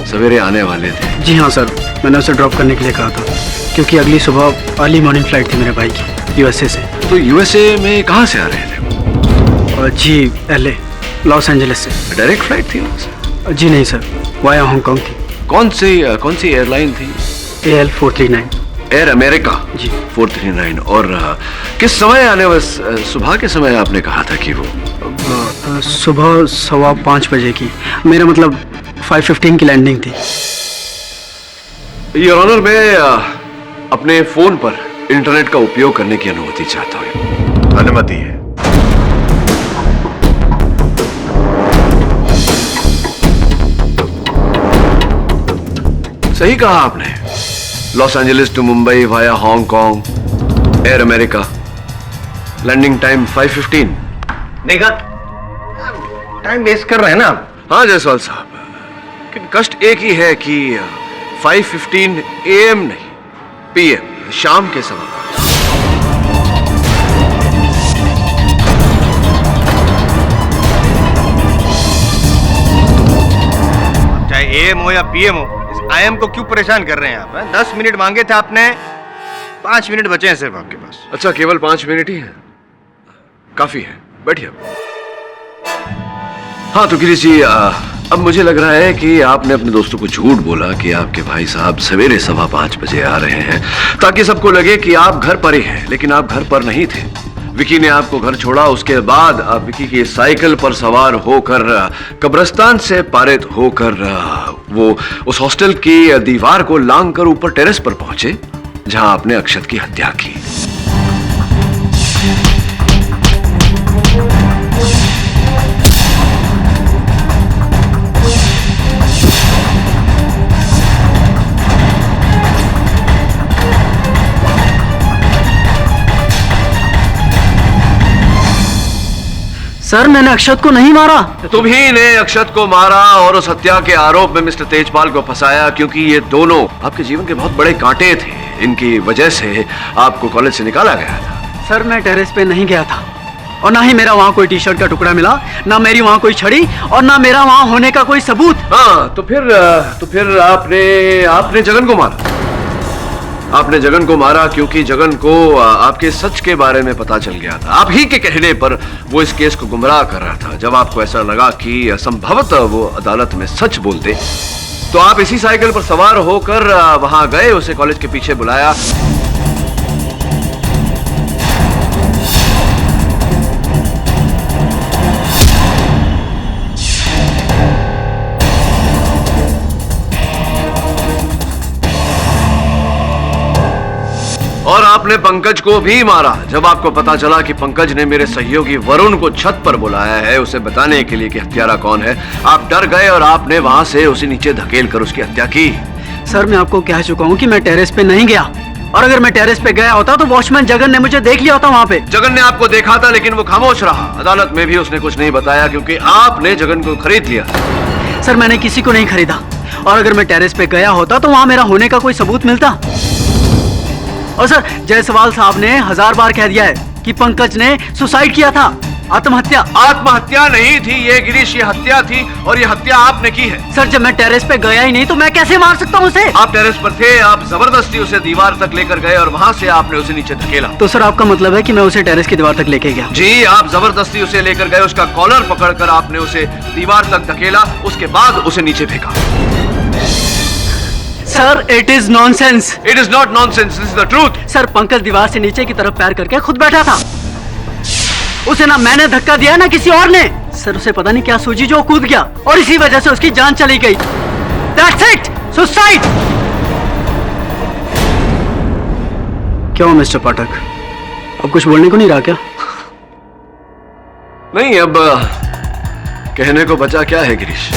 सवेरे आने वाले थे। जी हाँ सर, मैंने उसे ड्रॉप करने के लिए कहा था क्योंकि अगली सुबह अर्ली मॉर्निंग फ्लाइट थी मेरे भाई की यूएसए से। तो यूएसए में कहाँ से आ रहे थे? जी एलए, लॉस एंजलिस से। डायरेक्ट फ्लाइट थी वहाँ से? जी नहीं सर, वाया हांगकांग थी। कौन सी एयरलाइन थी? AL439। एयर अमेरिका जी 439। और किस समय आने सुबह के समय आपने कहा था कि वो? सुबह 5:15 बजे की, मेरा मतलब 5:15 की लैंडिंग थी। योर ऑनर, मैं अपने फोन पर इंटरनेट का उपयोग करने की अनुमति चाहता हूँ। अनुमति है। सही कहा आपने। Los Angeles to Mumbai via Hong Kong, Air America, landing time 5:15। देखा, टाइम वेस्ट कर रहे हैं ना आप। हाँ जायसवाल साहब, लेकिन कष्ट एक ही है कि 5:15 AM नहीं, PM, शाम के समय। चाहे AM हो या PM हो, इस IM को क्यों परेशान कर रहे हैं आप? 10 मिनट मांगे थे आपने, 5 मिनट बचे हैं सिर्फ आपके पास। अच्छा, केवल 5 मिनट ही है? काफी है, बैठिए। हाँ तो गिरीश जी, अब मुझे लग रहा है कि आपने अपने दोस्तों को झूठ बोला कि आपके भाई साहब सवेरे 5:15 बजे आ रहे हैं, ताकि सबको लगे कि आप घर पर ही हैं, लेकिन आप घर पर नहीं थे। विकी ने आपको घर छोड़ा, उसके बाद आप विकी की साइकिल पर सवार होकर कब्रिस्तान से पारित होकर वो उस हॉस्टल की दीवार को लांघकर ऊपर टेरेस पर पहुंचे जहां आपने अक्षत की हत्या की। सर मैंने अक्षत को नहीं मारा। तुम्ही ने अक्षत को मारा और उस हत्या के आरोप में मिस्टर तेजपाल को फंसाया, क्योंकि ये दोनों आपके जीवन के बहुत बड़े कांटे थे। इनकी वजह से आपको कॉलेज से निकाला गया था। सर मैं टेरेस पे नहीं गया था और ना ही मेरा वहाँ कोई टी-शर्ट का टुकड़ा मिला, ना मेरी वहाँ कोई छड़ी और ना मेरा वहाँ होने का कोई सबूत। हाँ तो फिर आपने जगन को मारा। आपने जगन को मारा क्योंकि जगन को आपके सच के बारे में पता चल गया था। आप ही के कहने पर वो इस केस को गुमराह कर रहा था। जब आपको ऐसा लगा कि संभवतः वो अदालत में सच बोलते, तो आप इसी साइकिल पर सवार होकर वहां गए, उसे कॉलेज के पीछे बुलाया। और आपने पंकज को भी मारा। जब आपको पता चला कि पंकज ने मेरे सहयोगी वरुण को छत पर बुलाया है उसे बताने के लिए कि हत्यारा कौन है, आप डर गए और आपने वहां से उसे नीचे धकेल कर उसकी हत्या की। सर मैं आपको कह चुका हूँ कि मैं टेरेस पे नहीं गया, और अगर मैं टेरेस पे गया होता तो वॉचमैन जगन ने मुझे देख लिया होता वहाँ पे। जगन ने आपको देखा था, लेकिन वो खामोश रहा। अदालत में भी उसने कुछ नहीं बताया क्योंकि आपने जगन को खरीद लिया। सर मैंने किसी को नहीं खरीदा, और अगर मैं टेरेस पे गया होता तो वहाँ मेरा होने का कोई सबूत मिलता। और सर जायसवाल साहब ने 1000 बार कह दिया है कि पंकज ने सुसाइड किया था, आत्महत्या। आत्महत्या नहीं थी ये गिरीश, ये हत्या थी, और ये हत्या आपने की है। सर जब मैं टेरेस पे गया ही नहीं तो मैं कैसे मार सकता हूँ उसे? आप टेरेस पर थे, आप जबरदस्ती उसे दीवार तक लेकर गए और वहां से आपने उसे नीचे धकेला। तो सर आपका मतलब है कि मैं उसे टेरेस की दीवार तक लेके गया? जी, आप जबरदस्ती उसे लेकर गए, उसका कॉलर पकड़कर आपने उसे दीवार तक धकेला, उसके बाद उसे नीचे फेंका। Sir it is nonsense. It is not nonsense, this is the truth. Sir Pankaj दीवार से नीचे की तरफ पैर करके खुद बैठा था। उसे ना मैंने धक्का दिया ना किसी और ने। सर उसे पता नहीं क्या सूझी जो कूद गया और इसी वजह से उसकी जान चली गई। That's it, suicide. क्यों मिस्टर पाठक, अब कुछ बोलने को नहीं रहा क्या? नहीं, अब कहने को बचा क्या है गिरीश।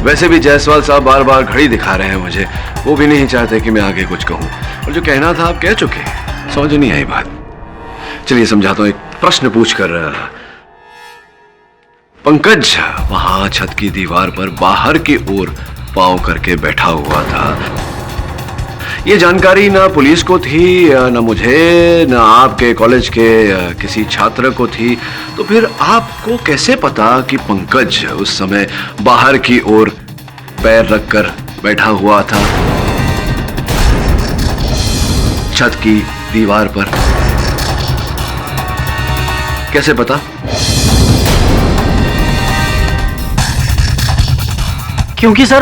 वैसे भी जायसवाल साहब बार बार घड़ी दिखा रहे हैं मुझे, वो भी नहीं चाहते कि मैं आगे कुछ कहूं, और जो कहना था आप कह चुके। समझ नहीं आई बात। चलिए समझाता हूं। एक प्रश्न पूछकर, पंकज वहां छत की दीवार पर बाहर की ओर पांव करके बैठा हुआ था। ये जानकारी ना पुलिस को थी, ना मुझे, ना आपके कॉलेज के किसी छात्र को थी। तो फिर आपको कैसे पता कि पंकज उस समय बाहर की ओर पैर रखकर बैठा हुआ था छत की दीवार पर? कैसे पता? क्योंकि सर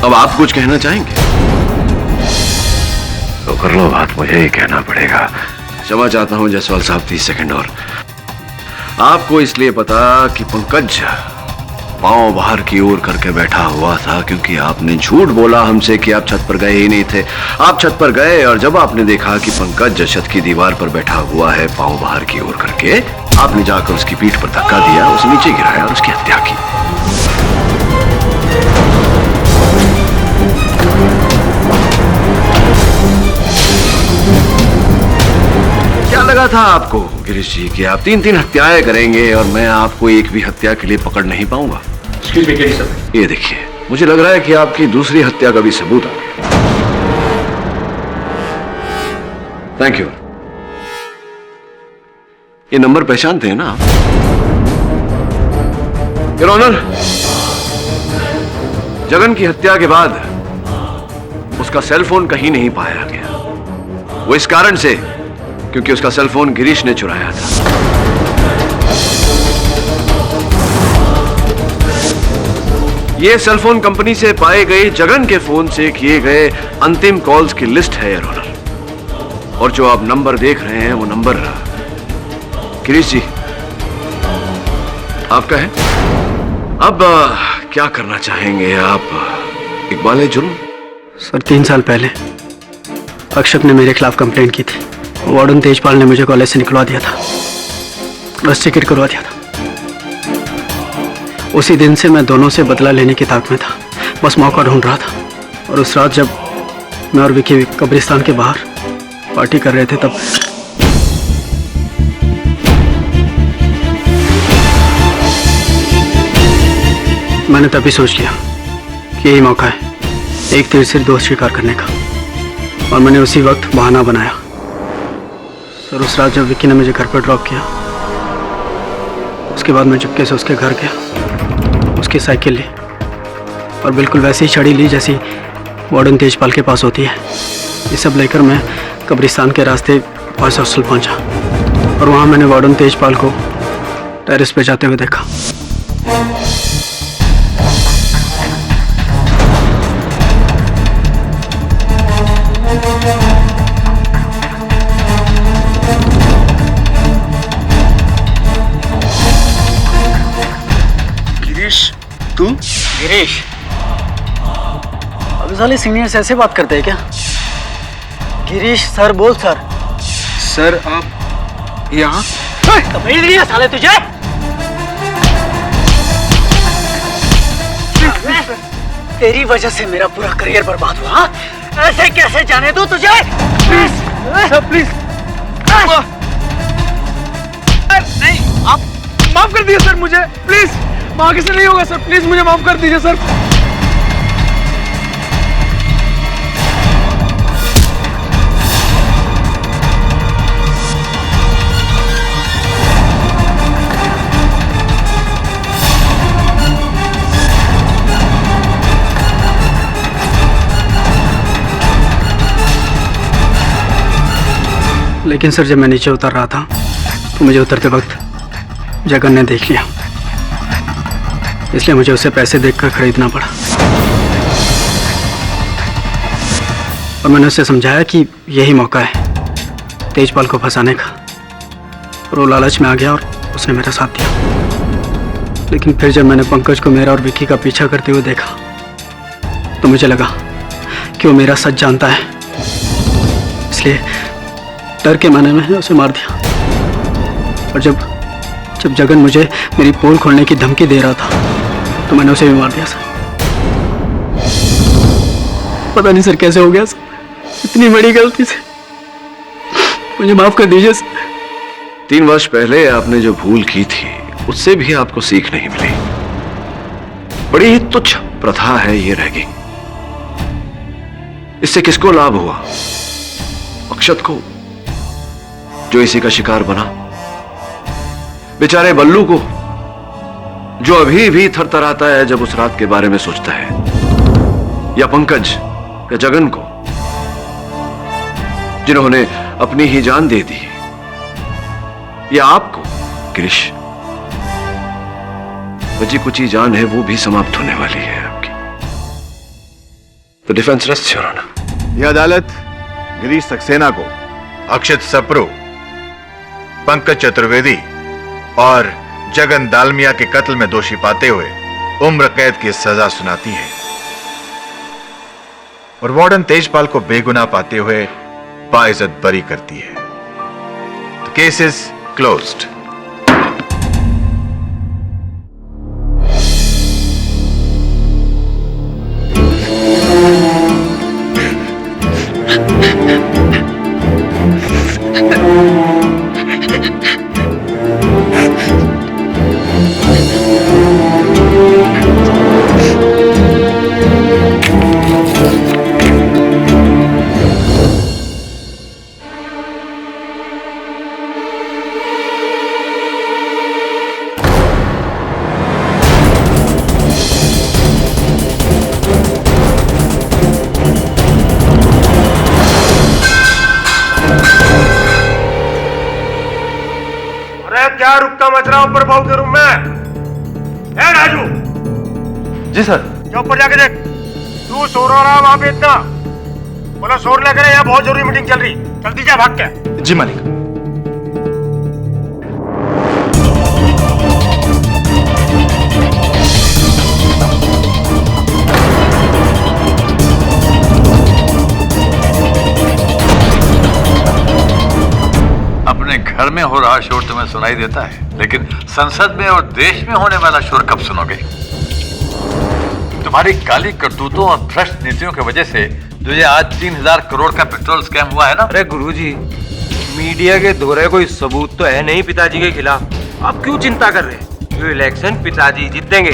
अब आप कुछ कहना चाहेंगे तो कर लो बात, मुझे ही कहना पड़ेगा। क्षमा चाहता हूं जायसवाल साहब, 30 सेकंड और। आपको इसलिए पता कि पंकज पांव बाहर की ओर करके बैठा हुआ था क्योंकि आपने झूठ बोला हमसे कि आप छत पर गए ही नहीं थे। आप छत पर गए और जब आपने देखा कि पंकज छत की दीवार पर बैठा हुआ है पांव बाहर की ओर करके, आपने जाकर उसकी पीठ पर धक्का दिया, उसे नीचे गिराया और उसकी हत्या की। क्या लगा था आपको गिरीश जी कि आप 3-3 हत्याएं करेंगे और मैं आपको एक भी हत्या के लिए पकड़ नहीं पाऊंगा? ये देखिए, मुझे लग रहा है कि आपकी दूसरी हत्या का भी सबूत आ गया। Thank you. ये नंबर पहचानते हैं ना आप? योर ऑनर, जगन की हत्या के बाद उसका सेलफोन कहीं नहीं पाया गया। वो इस कारण से क्योंकि उसका सेलफोन गिरीश ने चुराया था। यह सेलफोन कंपनी से पाए गए जगन के फोन से किए गए अंतिम कॉल्स की लिस्ट है योर ऑनर। और जो आप नंबर देख रहे हैं वो नंबर गिरीश जी आपका है। अब क्या करना चाहेंगे आप? इकबाल जुर्म? सर 3 साल पहले अक्षत ने मेरे खिलाफ कंप्लेंट की थी। वार्डन तेजपाल ने मुझे कॉलेज से निकलवा दिया था, बस टिकट करवा दिया था। उसी दिन से मैं दोनों से बदला लेने की ताक में था, बस मौका ढूंढ रहा था। और उस रात जब मैं और विकी कब्रिस्तान के बाहर पार्टी कर रहे थे तब मैंने तभी सोच लिया कि यही मौका है एक तीर से दो शिकार करने का, और मैंने उसी वक्त बहाना बनाया। सर उस रात जब विक्की ने मुझे घर पर ड्रॉप किया, उसके बाद मैं चुपके से उसके घर गया, उसकी साइकिल ली और बिल्कुल वैसी ही छड़ी ली जैसी वार्डन तेजपाल के पास होती है। ये सब लेकर मैं कब्रिस्तान के रास्ते बॉयज हॉस्टल पहुंचा और वहां मैंने वार्डन तेजपाल को टेरेस पे जाते हुए देखा। तू? गिरीश, अभी साले सीनियर्स ऐसे बात करते हैं क्या? गिरीश सर बोल सर। सर आप यहाँ? मिल लिया साले तुझे? तेरी वजह से मेरा पूरा करियर बर्बाद हुआ। हाँ? ऐसे कैसे जाने दूं तुझे? प्लीज सर, प्लीज नहीं, आप माफ कर दीजिए सर मुझे, प्लीज। आगे से नहीं होगा सर, प्लीज मुझे माफ कर दीजिए सर। लेकिन सर जब मैं नीचे उतर रहा था तो मुझे उतरते वक्त जगन ने देख लिया, इसलिए मुझे उसे पैसे देकर खरीदना पड़ा। और मैंने उसे समझाया कि यही मौका है तेजपाल को फंसाने का, और वो लालच में आ गया और उसने मेरा साथ दिया। लेकिन फिर जब मैंने पंकज को मेरा और विक्की का पीछा करते हुए देखा तो मुझे लगा कि वो मेरा सच जानता है, इसलिए डर के मैंने उसे मार दिया। और जब जगन मुझे मेरी पोल खोलने की धमकी दे रहा था तो मैंने उसे भी मार दिया सर। पता नहीं सर कैसे हो गया सर, इतनी बड़ी गलती से मुझे माफ कर दीजिए सर। 3 वर्ष पहले आपने जो भूल की थी उससे भी आपको सीख नहीं मिली। बड़ी ही तुच्छ प्रथा है ये रैगिंग। इससे किसको लाभ हुआ? अक्षत को जो इसी का शिकार बना, बेचारे बल्लू को जो अभी भी थरथराता है जब उस रात के बारे में सोचता है, या पंकज या जगन को, जिन्होंने अपनी ही जान दे दी, या आपको क्रिश, बची कुची जान है वो भी समाप्त होने वाली है आपकी। तो डिफेंस रेस्ट योर ऑनर। यह अदालत गिरीश सक्सेना को अक्षत सप्रू, पंकज चतुर्वेदी और जगन दालमिया के कत्ल में दोषी पाते हुए उम्र कैद की सजा सुनाती है और वार्डन तेजपाल को बेगुनाह पाते हुए बाइज्जत बरी करती है। The case is closed. क्या रुकता मच रहा ऊपर भाव के रूम में? है राजू? जी सर। जा ऊपर जाके देख, तू सो रहा वहां पे इतना बोला शोर लग रहा है, यहाँ बहुत जरूरी मीटिंग चल रही, जल्दी जा भाग के। जी मालिक। अपने घर में हो रहा शोर तुम्हें सुनाई देता है, लेकिन संसद में और देश में होने वाला शोर कब सुनोगे? तुम्हारी काली करतूतों और भ्रष्ट नीतियों की वजह से जो ये आज 3000 करोड़ का पेट्रोल स्कैम हुआ है ना। अरे गुरुजी, मीडिया के दोहरे कोई सबूत तो है नहीं पिताजी के खिलाफ, आप क्यों चिंता कर रहे हैं? जो इलेक्शन पिताजी जीतेंगे।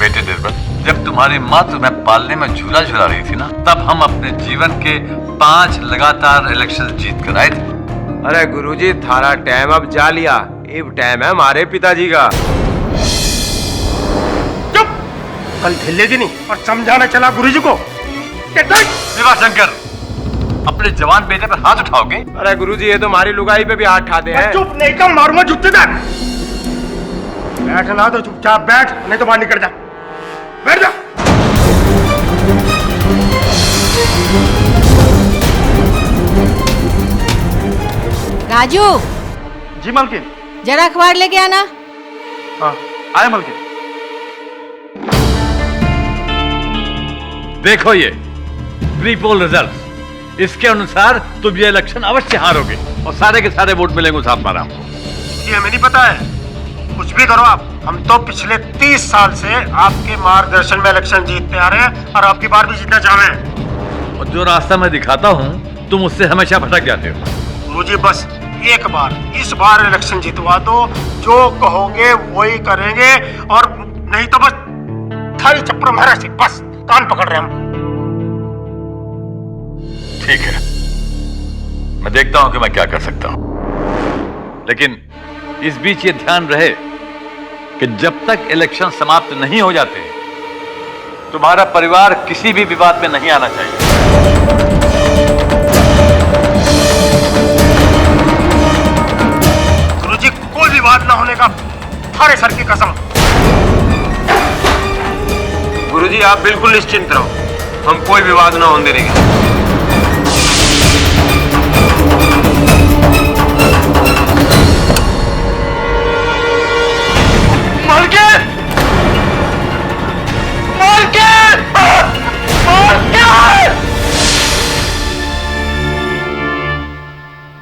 बेटे निर्मल, जब तुम्हारी माँ तुम्हें पालने में झूला झूला रही थी ना, तब हम अपने जीवन के 5 लगातार इलेक्शन जीत कर आए थे। अरे गुरुजी, थारा टाइम अब जा लिया, अब टाइम है हमारे पिताजी का। चुप! कल ढिल्ले जी नहीं और समझाना चला गुरुजी को। शिवाशंकर, अपने जवान बेटे पर हाथ उठाओगे? अरे गुरुजी, ये तो हमारी लुगाई पे भी हाथ उठाते हैं। चुप नहीं तो मारूंगा जूते तक। बैठना तो चुपचाप बैठ, नहीं तो बाहर निकल जा। बैठ जा। राजू। जी मालकिन। जरा अखबार लेके आना। हाँ, आए मालकिन। देखो ये प्री पोल रिजल्ट, इसके अनुसार तुम ये इलेक्शन अवश्य हारोगे और सारे के सारे वोट मिलेंगे उस आपका। ये हमें नहीं पता है, कुछ भी करो आप, हम तो पिछले 30 साल से आपके मार्गदर्शन में इलेक्शन जीतते आ रहे हैं और आपकी बार भी जीतना चाह रहे हैं। और जो रास्ता मैं दिखाता हूँ तुम उससे हमेशा भटक जाते हो। मुझे बस एक बार, इस बार इलेक्शन जितवा दो, जो कहोगे वही करेंगे, और नहीं तो बस थारी चप्पड़ मारा से बस कान पकड़ रहे हम। ठीक है, मैं देखता हूं कि मैं क्या कर सकता हूं, लेकिन इस बीच ये ध्यान रहे कि जब तक इलेक्शन समाप्त नहीं हो जाते तुम्हारा परिवार किसी भी विवाद में नहीं आना चाहिए। गुरुजी, कोई विवाद ना होने का थारे सर की कसम। गुरुजी, आप बिल्कुल निश्चिंत रहो, हम कोई विवाद ना होने देंगे।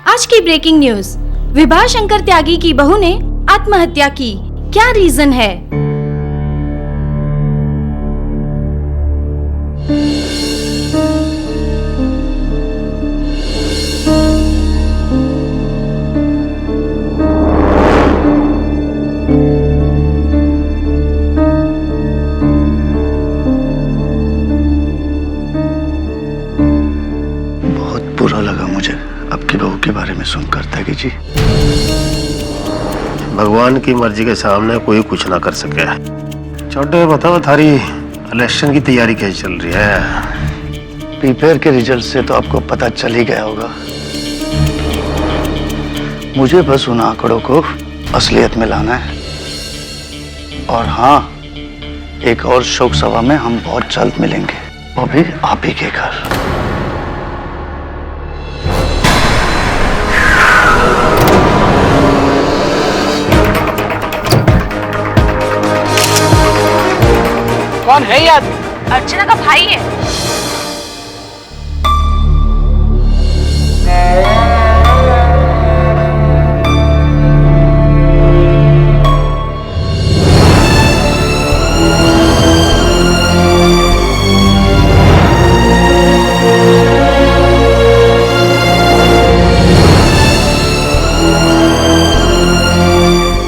आज की ब्रेकिंग न्यूज, विभा शंकर त्यागी की बहू ने आत्महत्या की, क्या रीजन है? बुरा लगा मुझे आपकी बहू के बारे में सुनकर त्यागी जी। भगवान की मर्जी के सामने कोई कुछ ना कर सके। छोटे बताओ, थारी इलेक्शन की तैयारी कैसी चल रही है? प्रीपेयर के रिजल्ट से तो आपको पता चल ही गया होगा। मुझे बस उन आंकड़ों को असलियत में लाना है। और हाँ, एक और शोक सभा में हम बहुत जल्द मिलेंगे, वो भी आप ही के घर। कौन है यार? अर्चना का भाई है।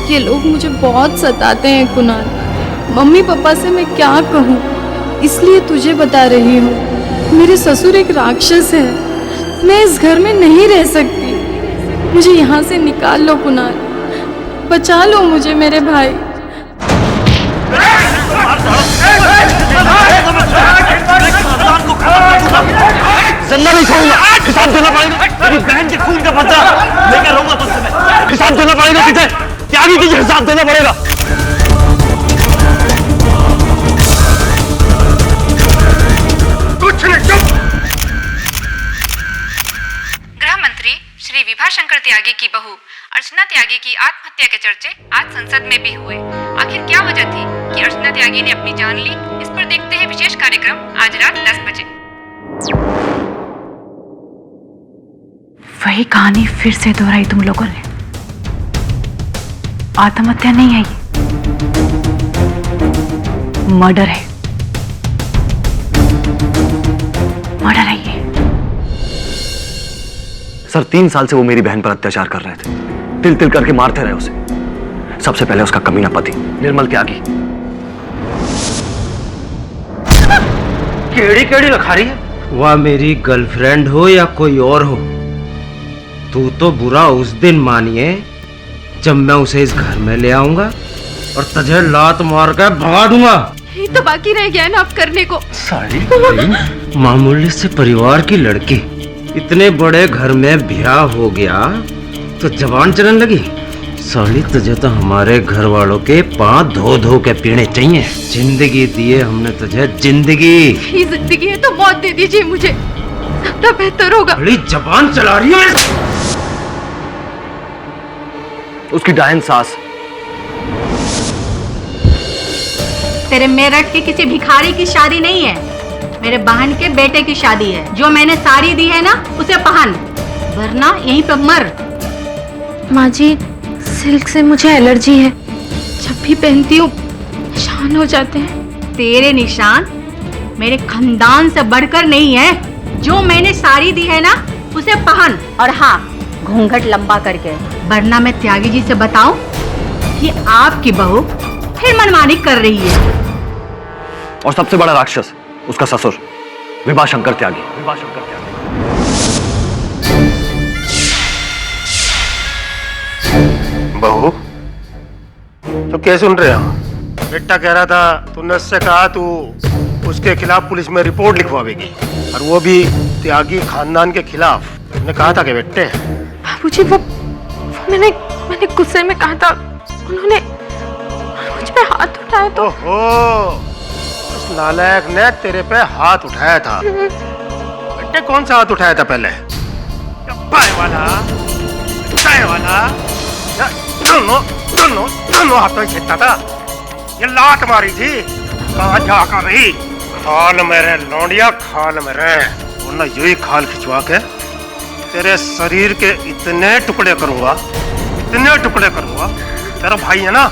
ये लोग मुझे बहुत सताते हैं कुणाल। मम्मी पापा से मैं क्या कहूँ, इसलिए तुझे बता रही हूँ। मेरे ससुर एक राक्षस है, मैं इस घर में नहीं रह सकती। मुझे यहाँ से निकाल लो कुणाल, बचा लो मुझे मेरे भाई। जिंदा नहीं छोड़ूंगा, हिसाब देना पड़ेगा। मेरी बहन के खून का बदला लेकर रहूंगा तुझसे मैं। हिसाब देना पड़ेगा तुझे, त्यागी तुझे हिसाब देना पड़ेगा। गृह मंत्री श्री विभा शंकर त्यागी की बहू अर्चना त्यागी की आत्महत्या के चर्चे आज संसद में भी हुए। आखिर क्या वजह थी कि अर्चना त्यागी ने अपनी जान ली? इस पर देखते हैं विशेष कार्यक्रम आज रात 10 बजे। वही कहानी फिर से दोहराई तुम लोगों ने। आत्महत्या नहीं है, ये मर्डर है। मर्डर है ये। सर 3 साल से वो मेरी बहन पर अत्याचार कर रहे थे, तिल तिल करके मारते रहे उसे। सबसे पहले उसका कमीना पति निर्मल त्यागी। केड़ी केड़ी लखा रही है? वह मेरी गर्लफ्रेंड हो या कोई और हो, तू तो बुरा उस दिन मानिए जब मैं उसे इस घर में ले आऊंगा और तुझे लात मार कर भगा दूंगा। ये तो बाकी रह गया है ना अब करने को। सारी मामूली से परिवार की लड़की इतने बड़े घर में ब्याह हो गया तो जवान चलन लगी। साली तुझे तो हमारे घर वालों के पांव धो धो के पीने चाहिए। जिंदगी दी है हमने तुझे, जिंदगी। ये जिंदगी है तो मौत दे दीजिए मुझे, ज्यादा बेहतर होगा। बड़ी जबान चला रही है। उसकी डायन सास तेरे मेरठ के किसी भिखारी की शादी नहीं है, मेरे बहन के बेटे की शादी है। जो मैंने साड़ी दी है ना उसे पहन, वरना यहीं पे मर। माँ जी, सिल्क से मुझे एलर्जी है, जब भी पहनती हूँ निशान हो जाते हैं। तेरे निशान मेरे खानदान से बढ़कर नहीं है। जो मैंने साड़ी दी है ना उसे पहन, और हाँ घूंघट लंबा करके, वरना मैं त्यागी जी से बताऊं कि आपकी बहू फिर मनमानी कर रही है। और सबसे बड़ा राक्षस उसका ससुर विभा शंकर त्यागी। विभा शंकर त्यागी। बहू तो क्या सुन रहे हो? बेटा कह रहा था तूने उससे कहा तू उसके खिलाफ पुलिस में रिपोर्ट लिखवाएगी, और वो भी त्यागी खानदान के खिलाफ। तुमने कहा था कि बेटे? बाबूजी वो मैंने गुस्से में कहा था, उन्होंने मुझ पे हाथ उठाया तो। ओहो, उस नालायक ने तेरे पे हाथ उठाया था। बेटे कौन सा हाथ उठाया था पहले? बाएं वाला, दाएं वाला, दोनों दोनों दोनों हाथों से छेड़ता था। ये लात मारी थी, कहाँ जाकर रही? खाल मेरे लौंडिया, खाल मेरे, वरना यही खाल खिंचवा के तेरे शरीर के इतने टुकड़े करूंगा, इतने टुकड़े करूंगा। तेरा भाई है ना,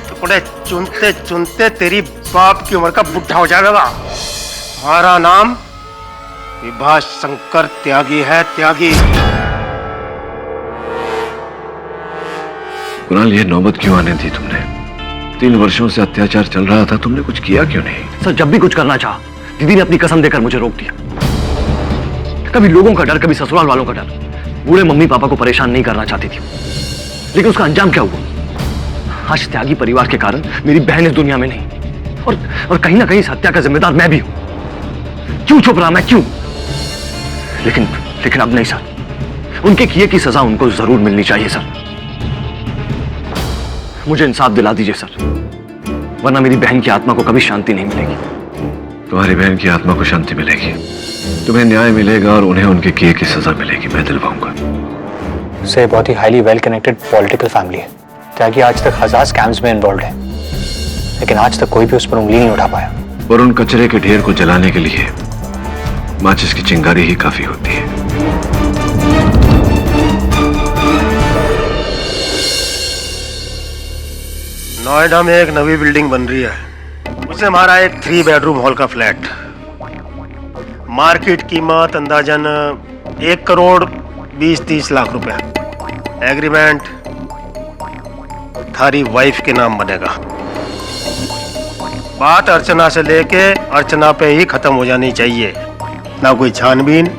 टुकड़े चुनते चुनते तेरी बाप की उम्र का बुढ़ा हो जाएगा। हमारा नाम विभा शंकर त्यागी है, त्यागी। कुणाल, ये नौबत क्यों आने दी तुमने? 3 वर्षों से अत्याचार चल रहा था, तुमने कुछ किया क्यों नहीं? सर जब भी कुछ करना चाहा, दीदी ने अपनी कसम देकर मुझे रोक दिया। कभी लोगों का डर, कभी ससुराल वालों का डर। बूढ़े मम्मी पापा को परेशान नहीं करना चाहती थी, लेकिन उसका अंजाम क्या हुआ? आज त्यागी परिवार के कारण मेरी बहन इस दुनिया में नहीं, और कहीं ना कहीं इस हत्या का जिम्मेदार मैं भी हूं। क्यों चुप रहा मैं, क्यों? लेकिन अब नहीं सर, उनके किए की सजा उनको जरूर मिलनी चाहिए सर। मुझे इंसाफ दिला दीजिए सर, वरना मेरी बहन की आत्मा को कभी शांति नहीं मिलेगी। तुम्हारी बहन की आत्मा को शांति मिलेगी, तुम्हें न्याय मिलेगा और उन्हें उनके किए की सजा मिलेगी, मैं दिलवाऊंगा। से बहुत ही highly well connected political family है। त्यागी आज तक 1000 स्कैम्स में इन्वॉल्व है, लेकिन आज तक कोई भी उस पर उंगली नहीं उठा पाया। और उन कचरे के ढेर को जलाने के लिए माचिस की चिंगारी ही काफी होती है। नोएडा में एक नई बिल्डिंग बन रही है, उसे हमारा एक 3 बेडरूम हॉल का फ्लैट। मार्केट कीमत अंदाजन 1 करोड़ 20-30 लाख रुपए। एग्रीमेंट थारी वाइफ के नाम बनेगा। बात अर्चना से लेके अर्चना पे ही खत्म हो जानी चाहिए, ना कोई छानबीन,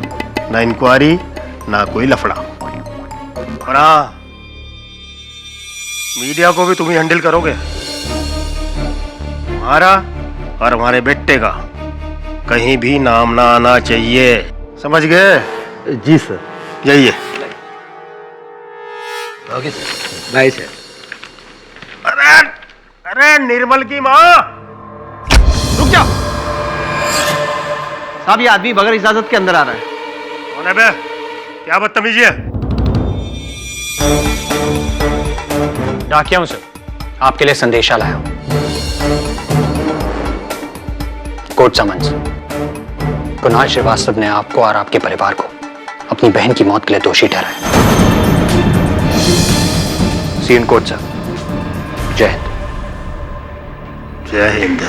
ना इंक्वायरी, ना कोई लफड़ा। और हाँ, मीडिया को भी तुम ही हैंडल करोगे। हमारा और हमारे बेटे का कहीं भी नाम ना आना चाहिए, समझ गए? जी सर। जाइए। Okay sir, bye sir. अरे निर्मल की माँ, रुक जाओ। साहब, ये आदमी बगैर इजाजत के अंदर आ रहा है। कौन है बे? क्या बदतमीजी है? डाकिया हूं सर, आपके लिए संदेशा लाया हूं। Court summons. कुणाल श्रीवास्तव ने आपको और आपके परिवार को अपनी बहन की मौत के लिए दोषी ठहराया। सी इन कोर्ट सर। जय हिंद। जय हिंद।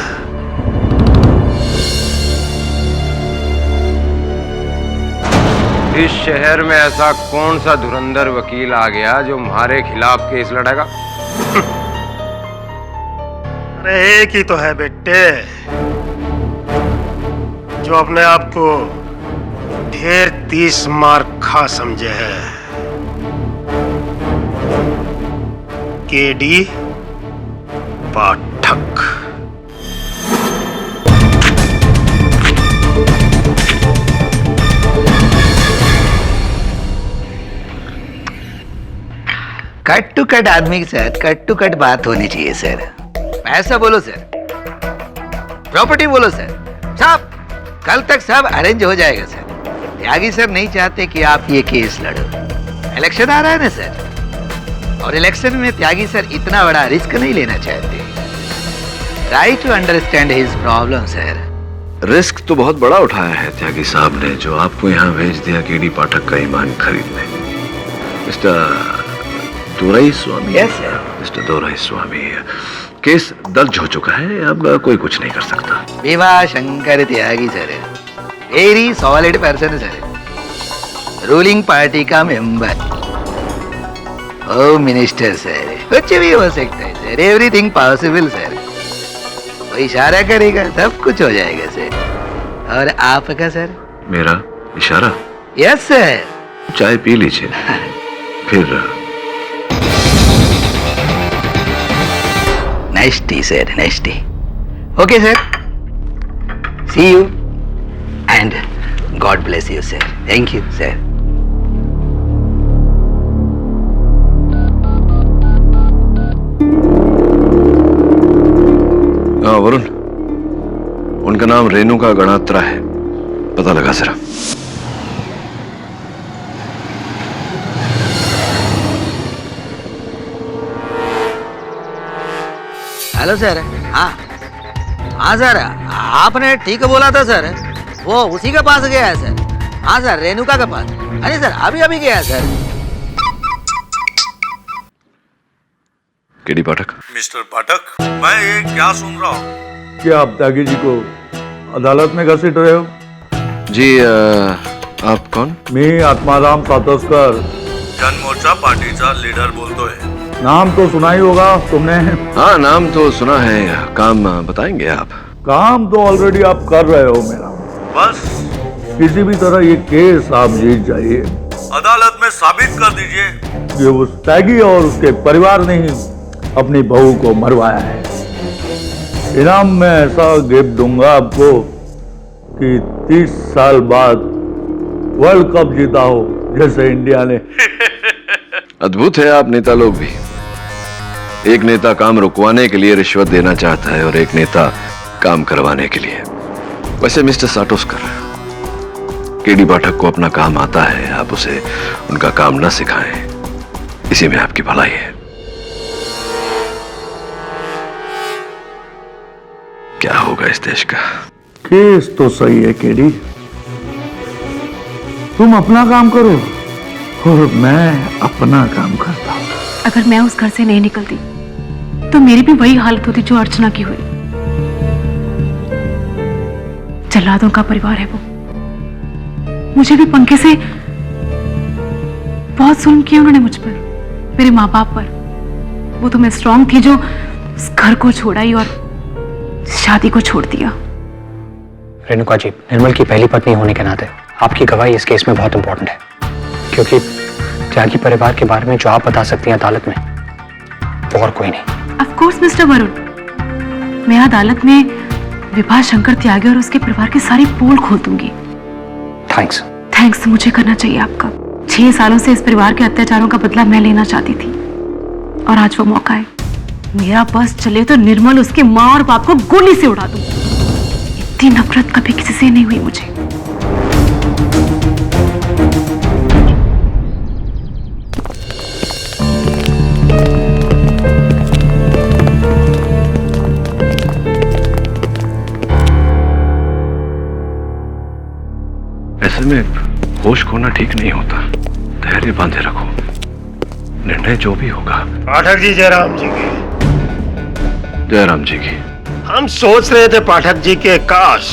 इस शहर में ऐसा कौन सा धुरंधर वकील आ गया जो हमारे खिलाफ केस लड़ेगा? अरे एक ही तो है बेटे, जो अपने आप को ढेर 30 मार खा समझे है। KD Pathak. Cut to cut आदमी के साथ कट टू कट बात होनी चाहिए सर। पैसा बोलो सर, प्रॉपर्टी बोलो सर, सब कल तक सब अरेंज हो जाएगा सर। त्यागी सर नहीं चाहते कि आप ये केस लड़ो। इलेक्शन आ रहा है ना सर, और इलेक्शन में त्यागी सर इतना बड़ा रिस्क नहीं लेना चाहते। Try to understand his problem sir. Risk तो बहुत बड़ा उठाया है त्यागी साहब ने, जो आपको यहाँ भेज दिया केडी पाठक का ईमान खरीदने। Mister Dorai Swamy. Yes sir. Mister Dorai Swamy, case दर्ज हो चुका है, अब कोई कुछ नहीं कर सकता। Vibha Shankar Tyagi sir very solid person sir, ruling party का मेंबर, होम मिनिस्टर सर। कुछ भी हो सकता है सर, एवरीथिंग पॉसिबल सर। वो इशारा करेगा सब कुछ हो जाएगा सर। और आपका सर? मेरा इशारा? Yes sir. चाय पी लीजिए फिर। Nice tea sir, nice tea. Okay sir, see you and God bless you sir. Thank you sir. हाँ वरुण, उनका नाम रेणुका गणात्रा है, पता लगा जरा। Hello sir. हाँ हाँ सर, आपने ठीक बोला था सर, वो उसी के पास गया है सर। हाँ सर, रेणुका के पास। अरे सर अभी अभी गया सर। केडी पाठक। मिस्टर पाठक, मैं ये क्या सुन रहा हूँ? क्या आप त्यागी जी को अदालत में घसीट रहे हो? जी आप कौन? मी आत्माराम सातोस्कर, जनमोर्चा पार्टीचा लीडर बोलतोय। नाम तो सुना ही होगा तुमने? हाँ नाम तो सुना है, काम बताएंगे आप? काम तो ऑलरेडी आप कर रहे हो मेरा, बस किसी भी तरह ये केस आप जीत जाइए। अदालत में साबित कर दीजिए कि वो त्यागी और उसके परिवार ने ही अपनी बहू को मरवाया है। इनाम में ऐसा गिफ्ट दूंगा आपको कि 30 साल बाद वर्ल्ड कप जीता हो जैसे इंडिया ने। अद्भुत है आप नेता लोग भी। एक नेता काम रुकवाने के लिए रिश्वत देना चाहता है और एक नेता काम करवाने के लिए। वैसे मिस्टर साटोस्कर, केडी पाठक को अपना काम आता है, आप उसे उनका काम न सिखाएं, इसी में आपकी भलाई है। क्या होगा इस देश का? केस तो सही है केडी, तुम अपना काम करो और मैं अपना काम करता हूं। अगर मैं उस घर से नहीं निकलती तो मेरी भी वही हालत होती जो अर्चना की हुई। जल्लादों का परिवार है वो। मुझे भी पंखे से बहुत जुल्म किया उन्होंने मुझ पर, मेरे माँ बाप पर। वो तो मैं स्ट्रांग थी जो उस घर को छोड़ाई और शादी को छोड़ दिया। रेणुका जी, निर्मल की पहली पत्नी होने के नाते आपकी गवाही इस केस में बहुत इंपॉर्टेंट है, क्योंकि त्यागी परिवार के बारे में जो आप बता सकती हैं अदालत में, वो और कोई नहीं। ऑफ कोर्स मिस्टर वरुण, मैं अदालत में विभा शंकर त्यागी और उसके परिवार की सारी पोल खोल दूंगी। थैंक्स मुझे करना चाहिए आपका। 6 सालों से इस परिवार के अत्याचारों का बदला मैं लेना चाहती थी और आज वो मौका है। मेरा बस चले तो निर्मल उसके माँ और बाप को गोली से उड़ा दूं। इतनी नफरत कभी किसी से नहीं हुई मुझे। ऐसे में होश खोना ठीक नहीं होता। धैर्य बांधे रखो, निर्णय जो भी होगा। पाठक जी, जयराम जी की। जयराम जी की। हम सोच रहे थे पाठक जी के काश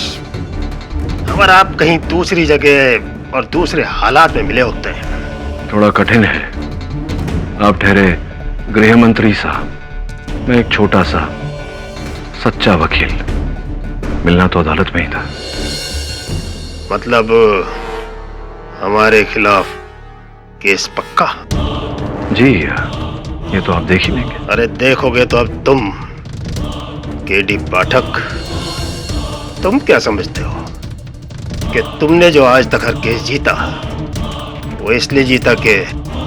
अगर आप कहीं दूसरी जगह और दूसरे हालात में मिले होते हैं। थोड़ा कठिन है। आप ठहरे गृह मंत्री साहब, मैं एक छोटा सा सच्चा वकील। मिलना तो अदालत में ही था। मतलब हमारे खिलाफ केस पक्का? जी, ये तो आप देख ही लेंगे। अरे देखोगे तो अब तुम केडी पाठक, तुम क्या समझते हो कि तुमने जो आज तक हर केस जीता वो इसलिए जीता कि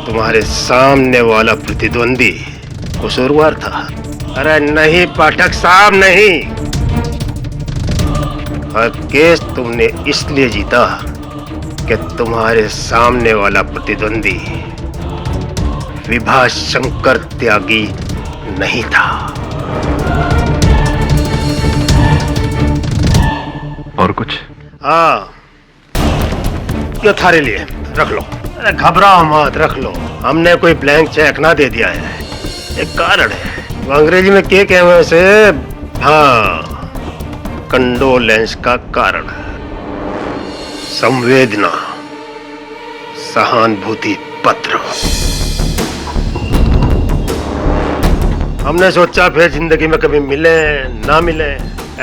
तुम्हारे सामने वाला प्रतिद्वंदी कसूरवार था? अरे नहीं पाठक साहब, नहीं। हर केस तुमने इसलिए जीता कि तुम्हारे सामने वाला प्रतिद्वंदी विभा शंकर त्यागी नहीं था। और कुछ? हाँ, ये थारे लिए रख लो। अरे घबराओ मत, रख लो। हमने कोई ब्लैंक चेक ना दे दिया है। एक कारण है, वो अंग्रेजी में क्या कहते हैं उसे? हाँ, कंडोलेंस का कारण, संवेदना, सहानुभूति पत्र। हमने सोचा फिर जिंदगी में कभी मिले ना मिले,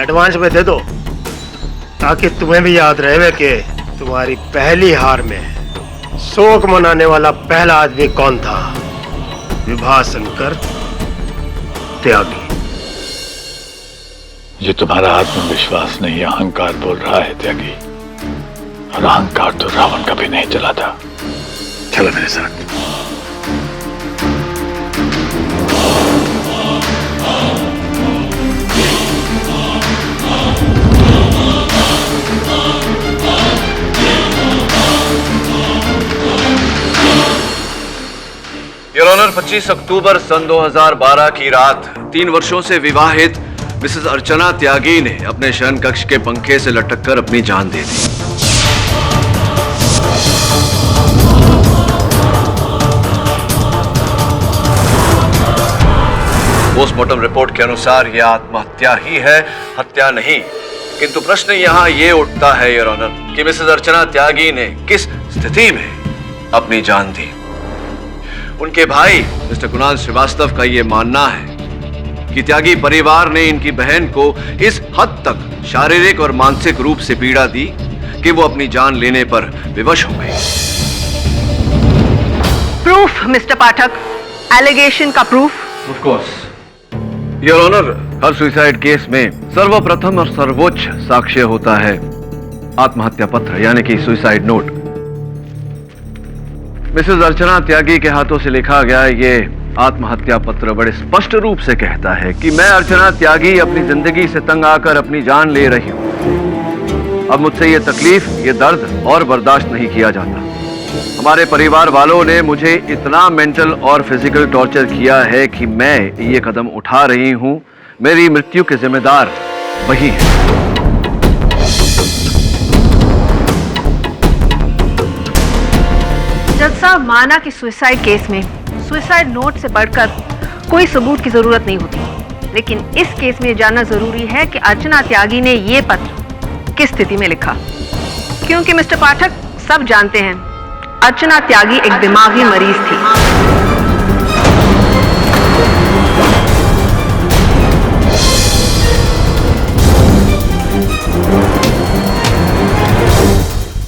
एडवांस में दे दो ताकि तुम्हें भी याद रहे कि तुम्हारी पहली हार में शोक मनाने वाला पहला आदमी कौन था? विभा शंकर त्यागी। ये तुम्हारा आत्मविश्वास नहीं, अहंकार बोल रहा है त्यागी। और अहंकार तो रावण कभी नहीं चला था। चलो मेरे साथ। योर ऑनर, 25 अक्टूबर सन 2012 की रात 3 वर्षों से विवाहित मिसेस अर्चना त्यागी ने अपने शयन कक्ष के पंखे से लटककर अपनी जान दे दी। पोस्टमार्टम रिपोर्ट के अनुसार यह आत्महत्या ही है, हत्या नहीं। किंतु प्रश्न यहां यह उठता है योर ऑनर कि मिसेस अर्चना त्यागी ने किस स्थिति में अपनी जान दी। उनके भाई मिस्टर कुणाल श्रीवास्तव का यह मानना है कि त्यागी परिवार ने इनकी बहन को इस हद तक शारीरिक और मानसिक रूप से पीड़ा दी कि वो अपनी जान लेने पर विवश हो गई। प्रूफ मिस्टर पाठक, एलिगेशन का proof. Of course, your honour, हर सुसाइड केस में सर्वप्रथम और सर्वोच्च साक्ष्य होता है आत्महत्या पत्र यानी कि सुसाइड नोट। मिसेस अर्चना त्यागी के हाथों से लिखा गया ये आत्महत्या पत्र बड़े स्पष्ट रूप से कहता है कि मैं अर्चना त्यागी अपनी जिंदगी से तंग आकर अपनी जान ले रही हूं। अब मुझसे ये तकलीफ, ये दर्द और बर्दाश्त नहीं किया जाता। हमारे परिवार वालों ने मुझे इतना मेंटल और फिजिकल टॉर्चर किया है कि मैं ये कदम उठा रही हूं। मेरी मृत्यु के जिम्मेदार वही है। जज साहब, माना कि सुसाइड केस में सुसाइड नोट से बढ़कर कोई सबूत की जरूरत नहीं होती, लेकिन इस केस में जानना जरूरी है कि अर्चना त्यागी ने ये पत्र किस स्थिति में लिखा, क्योंकि मिस्टर पाठक सब जानते हैं अर्चना त्यागी एक दिमागी मरीज थी।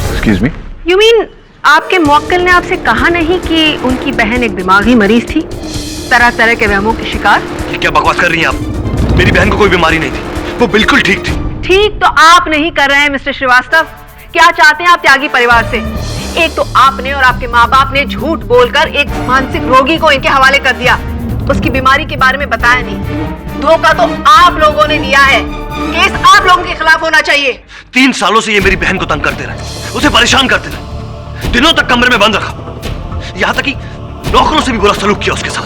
Excuse me? यू मीन आपके मुवक्किल ने आपसे कहा नहीं कि उनकी बहन एक दिमागी मरीज थी, तरह तरह के वहमों की शिकार? ये क्या बकवास कर रही हैं आप? मेरी बहन को कोई बीमारी नहीं थी, वो बिल्कुल ठीक थी। ठीक तो आप नहीं कर रहे हैं मिस्टर श्रीवास्तव। क्या चाहते हैं आप त्यागी परिवार से? एक तो आपने और आपके माँ बाप ने झूठ बोलकर एक मानसिक रोगी को इनके हवाले कर दिया, उसकी बीमारी के बारे में बताया नहीं। धोखा तो आप लोगों ने दिया है। केस आप लोगों के खिलाफ होना चाहिए। 3 सालों से ये मेरी बहन को तंग करते रहे, उसे परेशान करते रहे, दिनों तक कमरे में बंद रखा, यहां तक कि नौकरों से भी बुरा सलूक किया उसके साथ।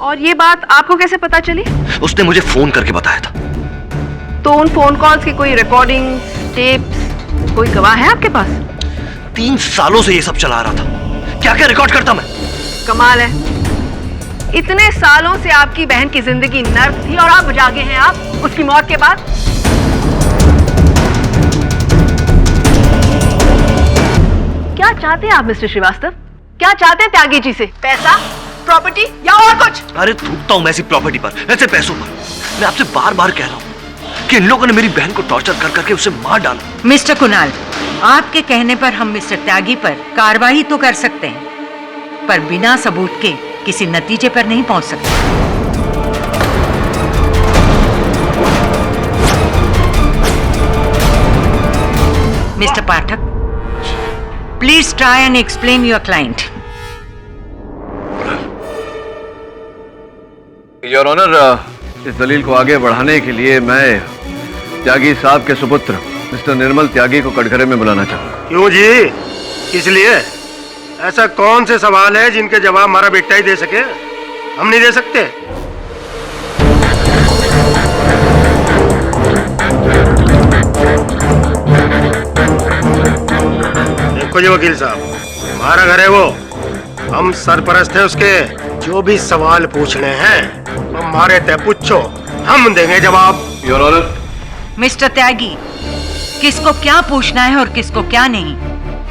और ये बात आपको कैसे पता चली? उसने मुझे फोन करके बताया था। तो उन फोन कॉल्स की कोई रिकॉर्डिंग, टेप्स, कोई गवाह है आपके पास? 3 सालों से ये सब चला रहा था, क्या क्या रिकॉर्ड करता मैं। कमाल है, इतने सालों से आपकी बहन की जिंदगी नर्क थी और आप जागे हैं आप उसकी मौत के बाद। क्या चाहते हैं आप मिस्टर श्रीवास्तव? क्या चाहते हैं त्यागी जी से? पैसा, प्रॉपर्टी या और कुछ? अरे थूकता हूं मैं ऐसी प्रॉपर्टी पर, ऐसे पैसों पर। मैं आपसे बार बार कह रहा हूं कि इन लोगों ने मेरी बहन को टॉर्चर कर करके उसे मार डाला। मिस्टर कुणाल, आपके कहने पर हम मिस्टर त्यागी पर कार्रवाई तो कर सकते हैं, पर बिना सबूत के किसी नतीजे पर नहीं पहुंच सकते। Mister Pathak, please try and explain your client. Your honour, इस दलील को आगे बढ़ाने के लिए मैं त्यागी साहब के सुपुत्र मिस्टर निर्मल त्यागी को कटघरे में बुलाना चाहूंगा। क्यों जी? किस लिए? ऐसा कौन से सवाल है जिनके जवाब हमारा बेटा ही दे सके? हम नहीं दे सकते। देखो जी वकील साहब, हमारा घर है वो, हम सरपरस्त हैं उसके। जो भी सवाल पूछने हैं हमारे तय पूछो, हम देंगे जवाब। Your honour. मिस्टर त्यागी, किसको क्या पूछना है और किसको क्या नहीं,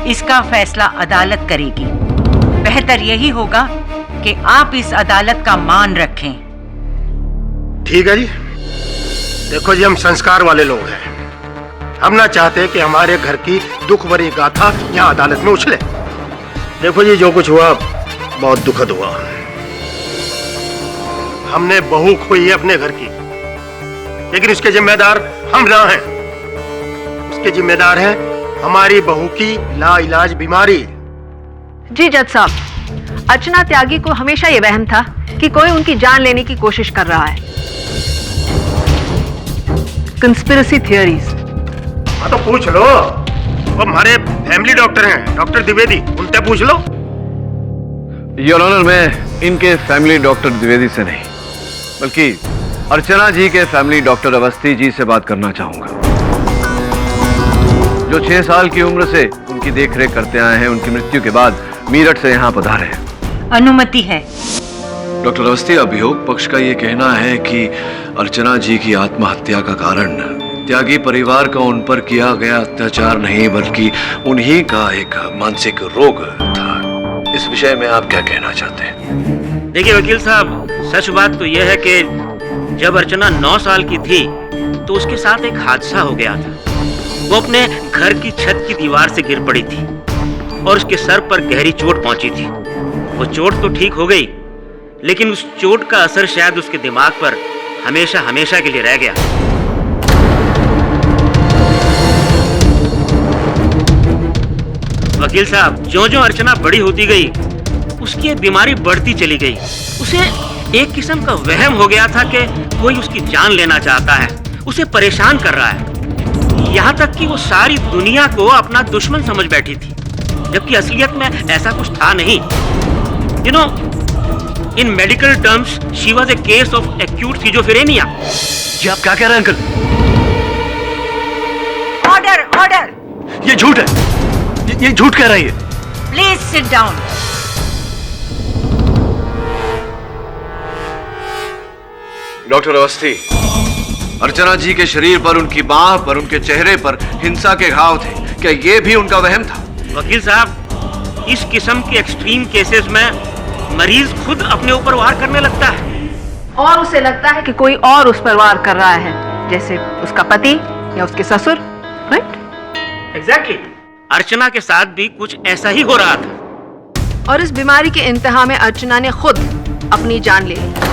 इसका फैसला अदालत करेगी। बेहतर यही होगा कि आप इस अदालत का मान रखें। ठीक है जी। देखो जी, हम संस्कार वाले लोग हैं, हम ना चाहते कि हमारे घर की दुख भरी गाथा यहाँ अदालत में उछले। देखो जी, जो कुछ हुआ बहुत दुखद हुआ। हमने बहू खोई है अपने घर की, लेकिन उसके जिम्मेदार हम ना हैं। उसके जिम्मेदार है हमारी बहू की लाइलाज बीमारी। जी जज साहब, अर्चना त्यागी को हमेशा ये वहम था कि कोई उनकी जान लेने की कोशिश कर रहा है। Conspiracy theories. हाँ तो पूछ लो, वो हमारे फैमिली डॉक्टर हैं, डॉक्टर द्विवेदी, उनसे पूछ लो। योर ऑनर, मैं इनके फैमिली डॉक्टर द्विवेदी से नहीं, बल्कि अर्चना जी के फैमिली डॉक्टर अवस्थी जी से बात करना चाहूंगा, जो 6 साल की उम्र से उनकी देखरेख करते आए हैं। उनकी मृत्यु के बाद मीरठ से यहाँ पधारे हैं। अनुमति है। डॉक्टर अवस्थी, अभियोग पक्ष का ये कहना है कि अर्चना जी की आत्महत्या का कारण त्यागी परिवार का उन पर किया गया अत्याचार नहीं, बल्कि उन्हीं का एक मानसिक रोग था। इस विषय में आप क्या कहना चाहते हैं? देखिए वकील साहब, सच बात तो यह है कि जब अर्चना 9 साल की थी तो उसके साथ एक हादसा हो गया था। वो अपने घर की छत की दीवार से गिर पड़ी थी और उसके सर पर गहरी चोट पहुंची थी। वो चोट तो ठीक हो गई, लेकिन उस चोट का असर शायद उसके दिमाग पर हमेशा हमेशा के लिए रह गया। वकील साहब, जो अर्चना बड़ी होती गई उसकी बीमारी बढ़ती चली गई। उसे एक किस्म का वहम हो गया था कि कोई उसकी जान लेना चाहता है, उसे परेशान कर रहा है। यहाँ तक कि वो सारी दुनिया को अपना दुश्मन समझ बैठी थी, जबकि असलियत में ऐसा कुछ था नहीं। You know, in medical terms she was a case of acute schizophrenia. ये आप क्या कह रहे हैं अंकल? Order order. ये झूठ है, ये झूठ कह रही है। Please sit down. Doctor Awasthi, Archana ji के शरीर पर, उनकी बाह पर, उनके चेहरे पर हिंसा के घाव थे। क्या ये भी उनका वहम था? वकील साहब, इस किस्म के एक्सट्रीम केसेस में मरीज खुद अपने ऊपर वार करने लगता है, और उसे लगता है कि कोई और उस पर वार कर रहा है, जैसे उसका पति या उसके ससुर। राइट? एग्जैक्टली। अर्चना के साथ भी कुछ ऐसा ही हो रहा था। और इस बीमारी के इंतहा में अर्चना ने खुद अपनी जान ले ली।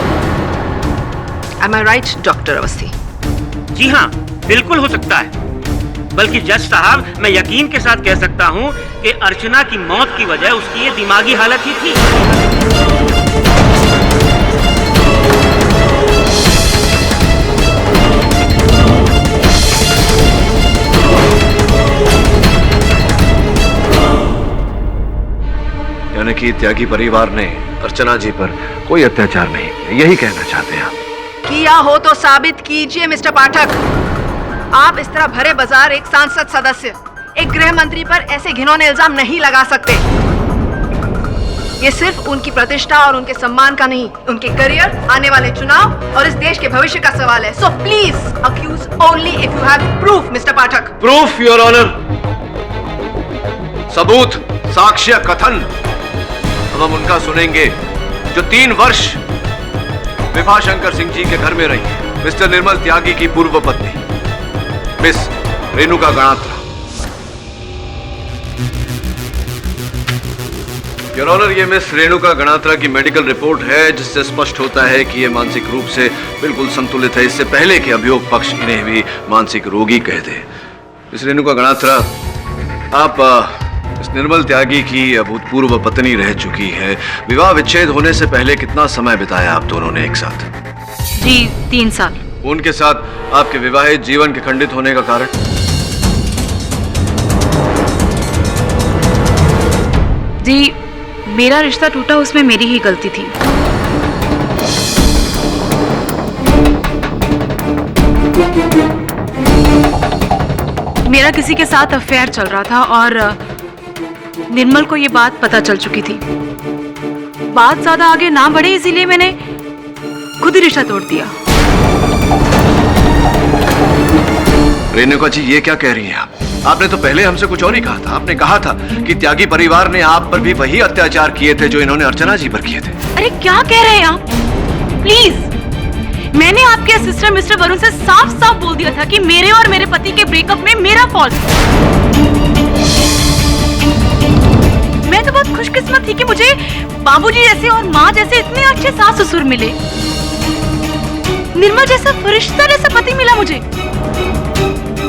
Am I right, doctor Awasthi? जी हाँ, बिल्कुल हो सकता है। बल्कि जज साहब, मैं यकीन के साथ कह सकता हूँ कि अर्चना की मौत की वजह उसकी ये दिमागी हालत ही थी। यानी कि त्यागी परिवार ने अर्चना जी पर कोई अत्याचार नहीं किया, यही कहना चाहते हैं आप? किया हो तो साबित कीजिए मिस्टर पाठक। आप इस तरह भरे बाजार एक सांसद सदस्य, एक गृह मंत्री पर ऐसे घिनौने इल्जाम नहीं लगा सकते। ये सिर्फ उनकी प्रतिष्ठा और उनके सम्मान का नहीं, उनके करियर, आने वाले चुनाव और इस देश के भविष्य का सवाल है। So please accuse only if you have proof mister Pathak. Proof your honour, सबूत, साक्ष्य, कथन। अब हम उनका सुनेंगे जो 3 वर्ष विभाशंकर सिंह जी के घर में रही, मिस्टर निर्मल त्यागी की पूर्व पत्नी miss Renuka Ganatra. Your honour, ये मिस रेणुका गणात्रा की मेडिकल रिपोर्ट है, जिससे स्पष्ट होता है कि ये मानसिक रूप से बिल्कुल संतुलित है, इससे पहले कि अभियोग पक्ष इन्हें भी मानसिक रोगी कह दे। मिस रेणुका गणात्रा, आप इस निर्मल त्यागी की अभूतपूर्व पत्नी रह चुकी है। विवाह विच्छेद होने से पहले कितना समय बिताया आप दोनों ने एक साथ? जी 3 साल। उनके साथ आपके विवाहित जीवन के खंडित होने का कारण? जी, मेरा रिश्ता टूटा, उसमें मेरी ही गलती थी। मेरा किसी के साथ अफेयर चल रहा था और निर्मल को ये बात पता चल चुकी थी। बात ज्यादा आगे ना बढ़े, इसीलिए मैंने खुद ही रिश्ता तोड़ दिया। रेणुका जी, ये क्या कह रही हैं आप? आपने तो पहले हमसे कुछ और ही कहा था। आपने कहा था कि त्यागी परिवार ने आप पर भी वही अत्याचार किए थे जो इन्होंने अर्चना जी पर किए थे। अरे क्या कह रहे हैं आप? प्लीज, मैंने आपके असिस्टेंट मिस्टर वरुण से साफ साफ बोल दिया था कि मेरे और मेरे पति के ब्रेकअप में मेरा फॉल्ट। मैं तो बहुत खुशकिस्मत थी कि मुझे बाबूजी जैसे और माँ जैसे इतने अच्छे सास ससुर मिले। निर्मल जैसा फरिश्ता जैसा पति मिला मुझे।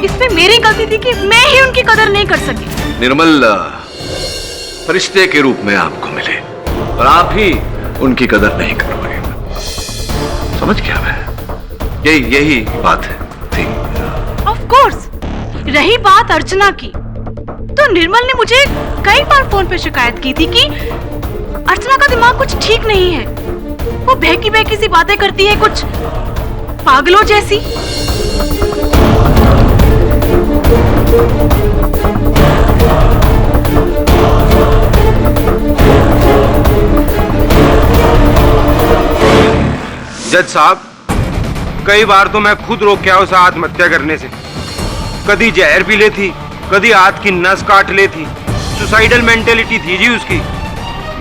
इसमें मेरी गलती थी कि मैं ही उनकी कदर नहीं कर सकी। निर्मल फरिश्ते के रूप में आपको मिले और आप ही उनकी कदर नहीं कर पाए। समझ गया मैं, यही बात थी। ऑफ कोर्स, रही बात अर्चना की, तो निर्मल ने मुझे कई बार फोन पे शिकायत की थी कि अर्चना का दिमाग कुछ ठीक नहीं है। वो बहकी बहकी सी बातें करती है, कुछ पागलों जैसी। जज साहब, कई बार तो मैं खुद रोक के आया उसे आत्महत्या करने से। कभी जहर पी लेती, कभी हाथ की नस काट लेती। सुसाइडल मेंटेलिटी थी जी उसकी,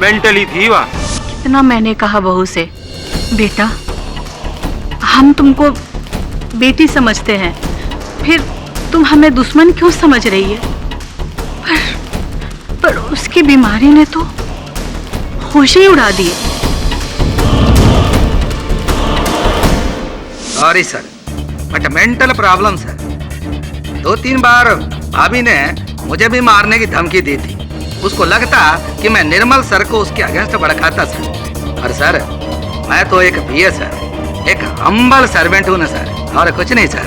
मेंटली थी वह। कितना मैंने कहा बहू से, बेटा हम तुमको बेटी समझते हैं, फिर तुम हमें दुश्मन क्यों समझ रही है? पर उसकी बीमारी ने तो होश ही उड़ा दिए। Sorry sir, but mental problem sir. 2-3 बार भाभी ने मुझे भी मारने की धमकी दी थी। उसको लगता कि मैं निर्मल सर को उसके अगेंस्ट भड़काता सर। और सर, मैं तो एक बीए सर, एक हम्बल सर्वेंट हूँ ना सर, और कुछ नहीं sir.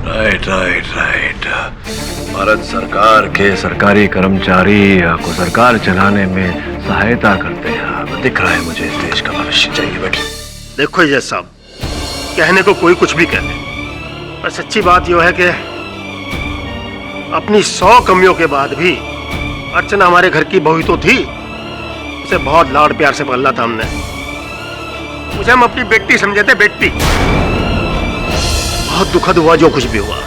Right right right. Bharat सरकार के सरकारी कर्मचारी को सरकार चलाने में सहायता करते हैं। दिख रहा है मुझे इस देश का भविष्य। चाहिए बैठे। देखो जज साहब, कहने को कोई कुछ भी कहने, पर सच्ची बात यह है कि अपनी 100 कमियों के बाद भी अर्चना हमारे घर की बहू तो थी। उसे बहुत लाड प्यार से पाला था हमने। मुझे हम अपनी बेटी समझे थे, बेटी। बहुत दुखद हुआ जो कुछ भी हुआ।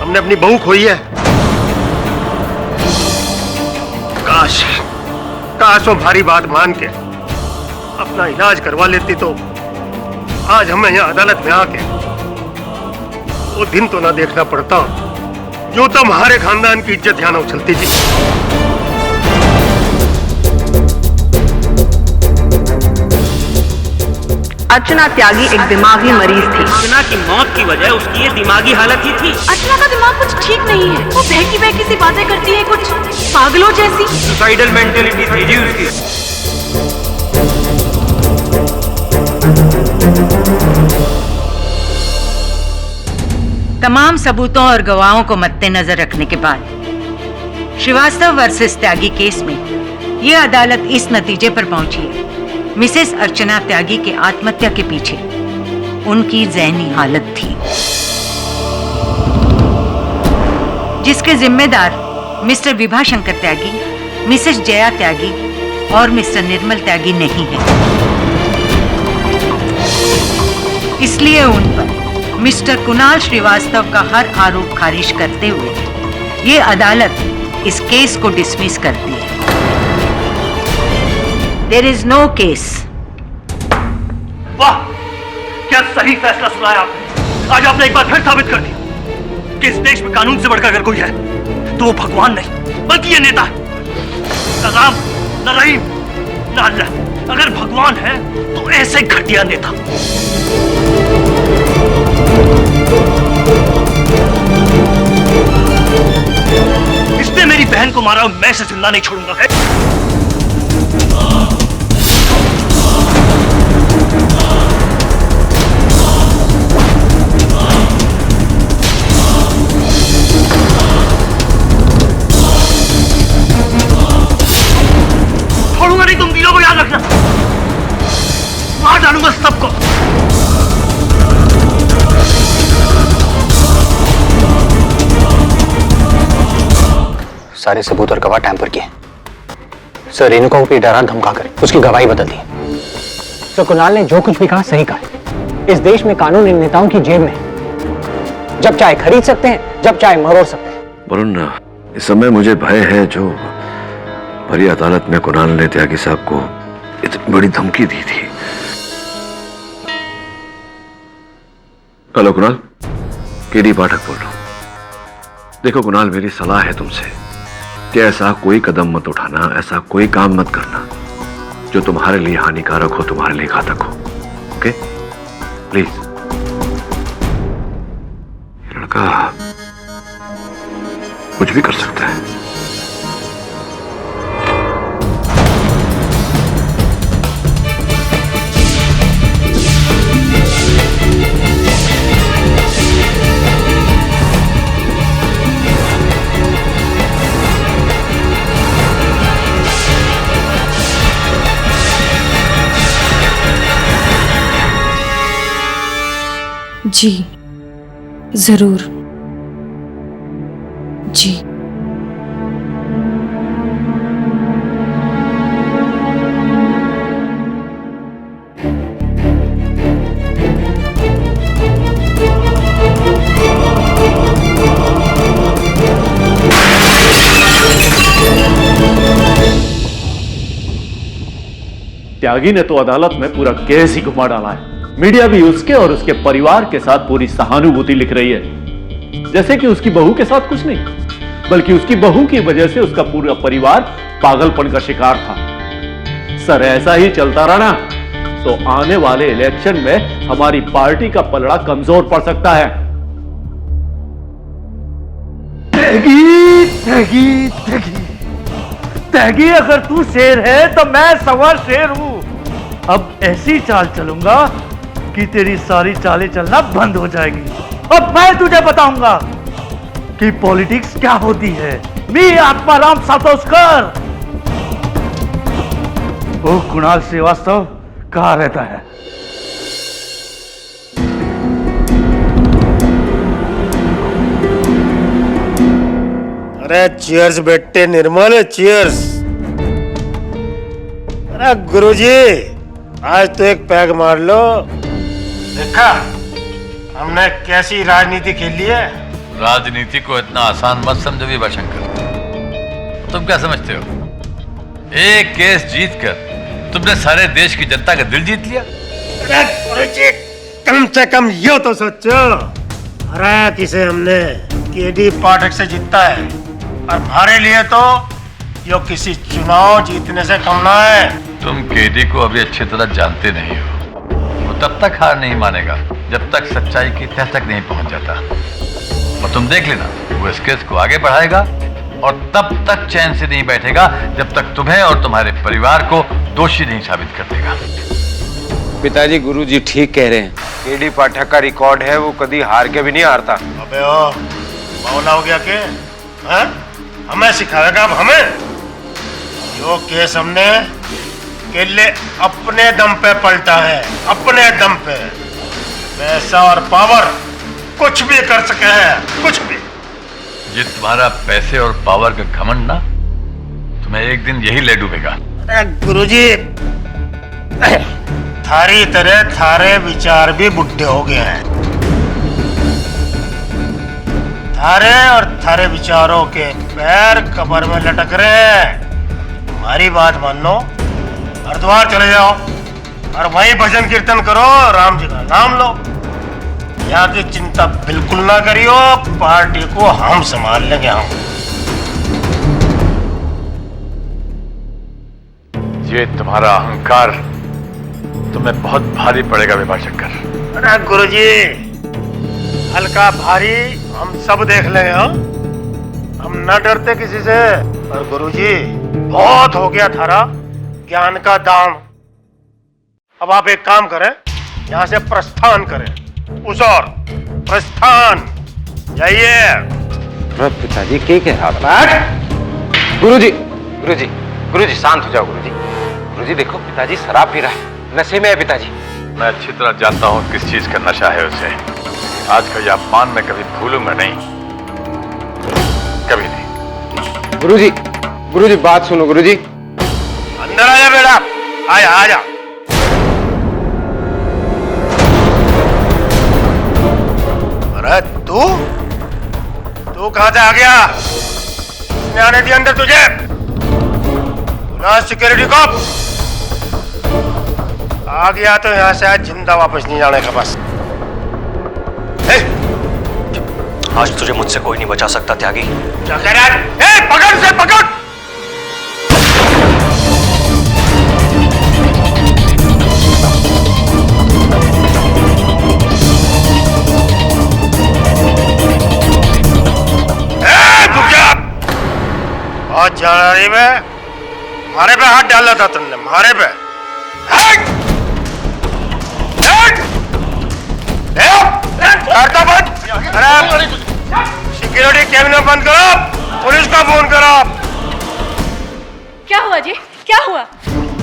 हमने अपनी बहू खोई है। काश काश वो भारी बात मान के अपना इलाज करवा लेती तो आज हमें यहाँ अदालत में आके वो दिन तो ना देखना पड़ता जो तो हमारे खानदान की इज्जत यहाँ न उछलती थी। अर्चना त्यागी एक दिमागी मरीज थी। अर्चना की मौत की वजह उसकी ये दिमागी हालत ही थी। अर्चना का दिमाग कुछ ठीक नहीं है। वो बहकी बहकी सी बातें करती है, कुछ पागलों जैसी। सुसाइडल मेंटेलिटी थी जी उसकी। तमाम सबूतों और गवाहों को मद्देनजर रखने के बाद श्रीवास्तव वर्सेस त्यागी केस में यह अदालत इस नतीजे पर पहुंची है, मिसेस अर्चना त्यागी के आत्महत्या के पीछे उनकी ज़हनी हालत थी, जिसके जिम्मेदार मिस्टर विभाशंकर त्यागी, मिसेस जया त्यागी और मिस्टर निर्मल त्यागी नहीं है। इसलिए उन पर मिस्टर कुणाल श्रीवास्तव का हर आरोप खारिज करते हुए ये अदालत इस केस को डिसमिस करती है। There is no case. वाह, क्या सही फैसला सुनाया आपने। आज आपने एक बार फिर साबित कर दिया कि इस देश में कानून से बढ़कर अगर कोई है तो वो भगवान नहीं बल्कि ये नेता है। न राम, न रहीम, न अल्लाह। अगर भगवान है तो ऐसे घटिया नेता। इसने मेरी बहन को मारा, मैं इसे जिंदा नहीं छोड़ूंगा। छोड़ूंगा नहीं, तुम तीनों को याद रखना। मार डालूंगा सबको। सारे सबूत और गवाह टैंपर किए। सर रेणुका को डरा धमका कर उसकी गवाही बदल दी। सर कुणाल ने जो कुछ भी कहा सही कहा। इस देश में कानून इन नेताओं की जेब में है। जब चाहे खरीद सकते हैं, जब चाहे मरोड़ सकते हैं। वरुण, इस समय मुझे भय है जो भरी अदालत में कुणाल ने त्यागी साहब को इतनी बड़ी धमकी दी थी। हेलो कुणाल, केडी पाठक बोल रहा हूं। देखो कुणाल, मेरी सलाह है तुमसे कि ऐसा कोई कदम मत उठाना, ऐसा कोई काम मत करना जो तुम्हारे लिए हानिकारक हो, तुम्हारे लिए घातक हो। Okay please. लड़का कुछ भी कर सकता है। जी जरूर जी। त्यागी ने तो अदालत में पूरा केस ही घुमा डाला है। मीडिया भी उसके और उसके परिवार के साथ पूरी सहानुभूति लिख रही है, जैसे कि उसकी बहू के साथ कुछ नहीं, बल्कि उसकी बहू की वजह से उसका पूरा परिवार पागलपन का शिकार था। सर ऐसा ही चलता रहा ना तो आने वाले इलेक्शन में हमारी पार्टी का पलड़ा कमजोर पड़ सकता है। त्यागी, त्यागी, त्यागी, त्यागी, अगर तू शेर है तो मैं सवा शेर हूं। अब ऐसी चाल चलूंगा कि तेरी सारी चालें चलना बंद हो जाएगी। अब मैं तुझे बताऊंगा कि पॉलिटिक्स क्या होती है। मैं आत्माराम सातोस्कर। वो कुणाल श्रीवास्तव कहाँ रहता है? अरे चीयर्स बेटे निर्मल, चीयर्स। अरे गुरुजी, आज तो एक पैग मार लो। देखा हमने कैसी राजनीति खेली है। राजनीति को इतना आसान मत समझो विभाशंकर। तुम क्या समझते हो, एक केस जीतकर तुमने सारे देश की जनता का दिल जीत लिया? अरे गुरुजी, कम से कम यो तो सोचो, हराया किसे हमने? केडी पाठक से जीता है, और हमारे लिए तो यो किसी चुनाव जीतने से कम ना है। तुम केडी को अभी अच्छी तरह जानते नहीं हो। वो तब तक हार नहीं मानेगा जब तक सच्चाई की तह तक नहीं पहुंच जाता। और तुम देख लेना, वो इस केस को आगे बढ़ाएगा और तब तक चैन से नहीं बैठेगा जब तक तुम्हें और तुम्हारे परिवार को दोषी नहीं साबित कर देगा। पिताजी, गुरुजी ठीक कह रहे हैं। केडी पाठक का रिकॉर्ड है, वो कभी हार के भी नहीं हारता। अबे ओ, मौला हो गया के? हाँ? हमें सिखाएगा अब हमें? जो केस हमने केले अपने दम पे पलटा है, अपने दम पे। पैसा और पावर कुछ भी कर सके हैं, कुछ भी। ये तुम्हारा पैसे और पावर का घमंड ना तुम्हें एक दिन यही ले डूबेगा। अरे गुरुजी, थारी तरह थारे विचार भी बुढ़े हो गए हैं। थारे और थारे विचारों के पैर कब्र में लटक रहे हैं। हमारी बात मान लो, हरिद्वार चले जाओ और वहीं भजन कीर्तन करो, राम जी का नाम लो। यहाँ की चिंता बिल्कुल ना करियो, पार्टी को हम संभाल लेंगे। हम ये तुम्हारा अहंकार तुम्हें बहुत भारी पड़ेगा विभाशंकर। अरे गुरुजी, हल्का भारी हम सब देख लेंगे। हम न डरते किसी से। पर गुरुजी, बहुत हो गया थारा ज्ञान का दाम। अब आप एक काम करें, यहाँ से प्रस्थान करें। उस और प्रस्थान जाइए। पिताजी क्या कह रहा? गुरुजी, गुरुजी, गुरुजी शांत हो जाओ। गुरुजी, गुरुजी देखो, पिताजी शराब पी रहा है, नशे में है पिताजी। मैं अच्छी तरह जानता हूँ किस चीज का नशा है उसे। आज का यह अपमान मैं कभी भूलूंगा नहीं, कभी नहीं। गुरुजी, गुरुजी बात सुनो। गुरुजी अंदर आ जा बेटा, आजा आजा। अरे तू कहां से आ गया? किसने आने दिया अंदर तुझे? सिक्योरिटी को आ गया तो यहां से आज जिंदा वापस नहीं जाने का। बस आज तुझे मुझसे कोई नहीं बचा सकता त्यागी। क्या कह रहा है? पकड़ से पकड़। बहुत जानी में मारे पे हाथ डाला था तुमने, मारे पे। करता बंद। अरे सिक्योरिटी कैबिनेट बंद करो, पुलिस का फोन करो। क्या हुआ जी? क्या हुआ?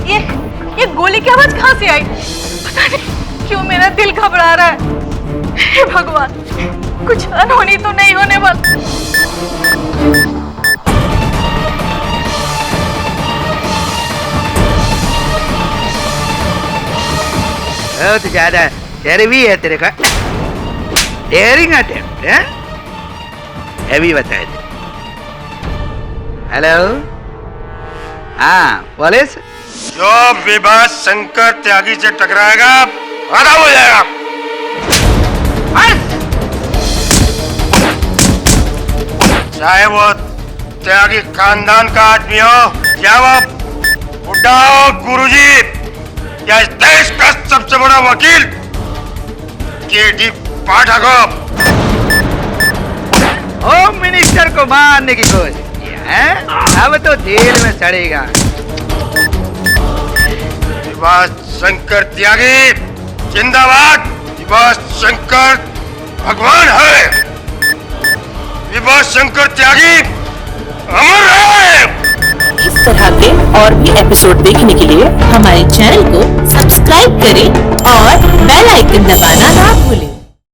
ये गोली की आवाज कहाँ से आई? पता नहीं क्यों मेरा दिल घबरा रहा है। हे भगवान, कुछ अनहोनी तो नहीं होने वाला। बहुत ज्यादा चर्बी है तेरे का। डेयरिंग अटेम्प्ट है? अभी बताए थे। हेलो, हाँ पुलिस। जो विभा शंकर त्यागी से टकराएगा खत्म हो जाएगा। चाहे वो त्यागी खानदान का आदमी हो या वो बुढ़ा हो गुरुजी या इस देश का सबसे बड़ा वकील केडी पाठक होम मिनिस्टर को मारने की कोशिश किया है, अब तो जेल में सड़ेगा। शंकर त्यागी जिंदाबाद। शंकर भगवान है। शंकर त्यागी अमर है। इस तरह के और भी एपिसोड देखने के लिए हमारे चैनल को सब्सक्राइब करें और बेल आइकन दबाना ना भूलें।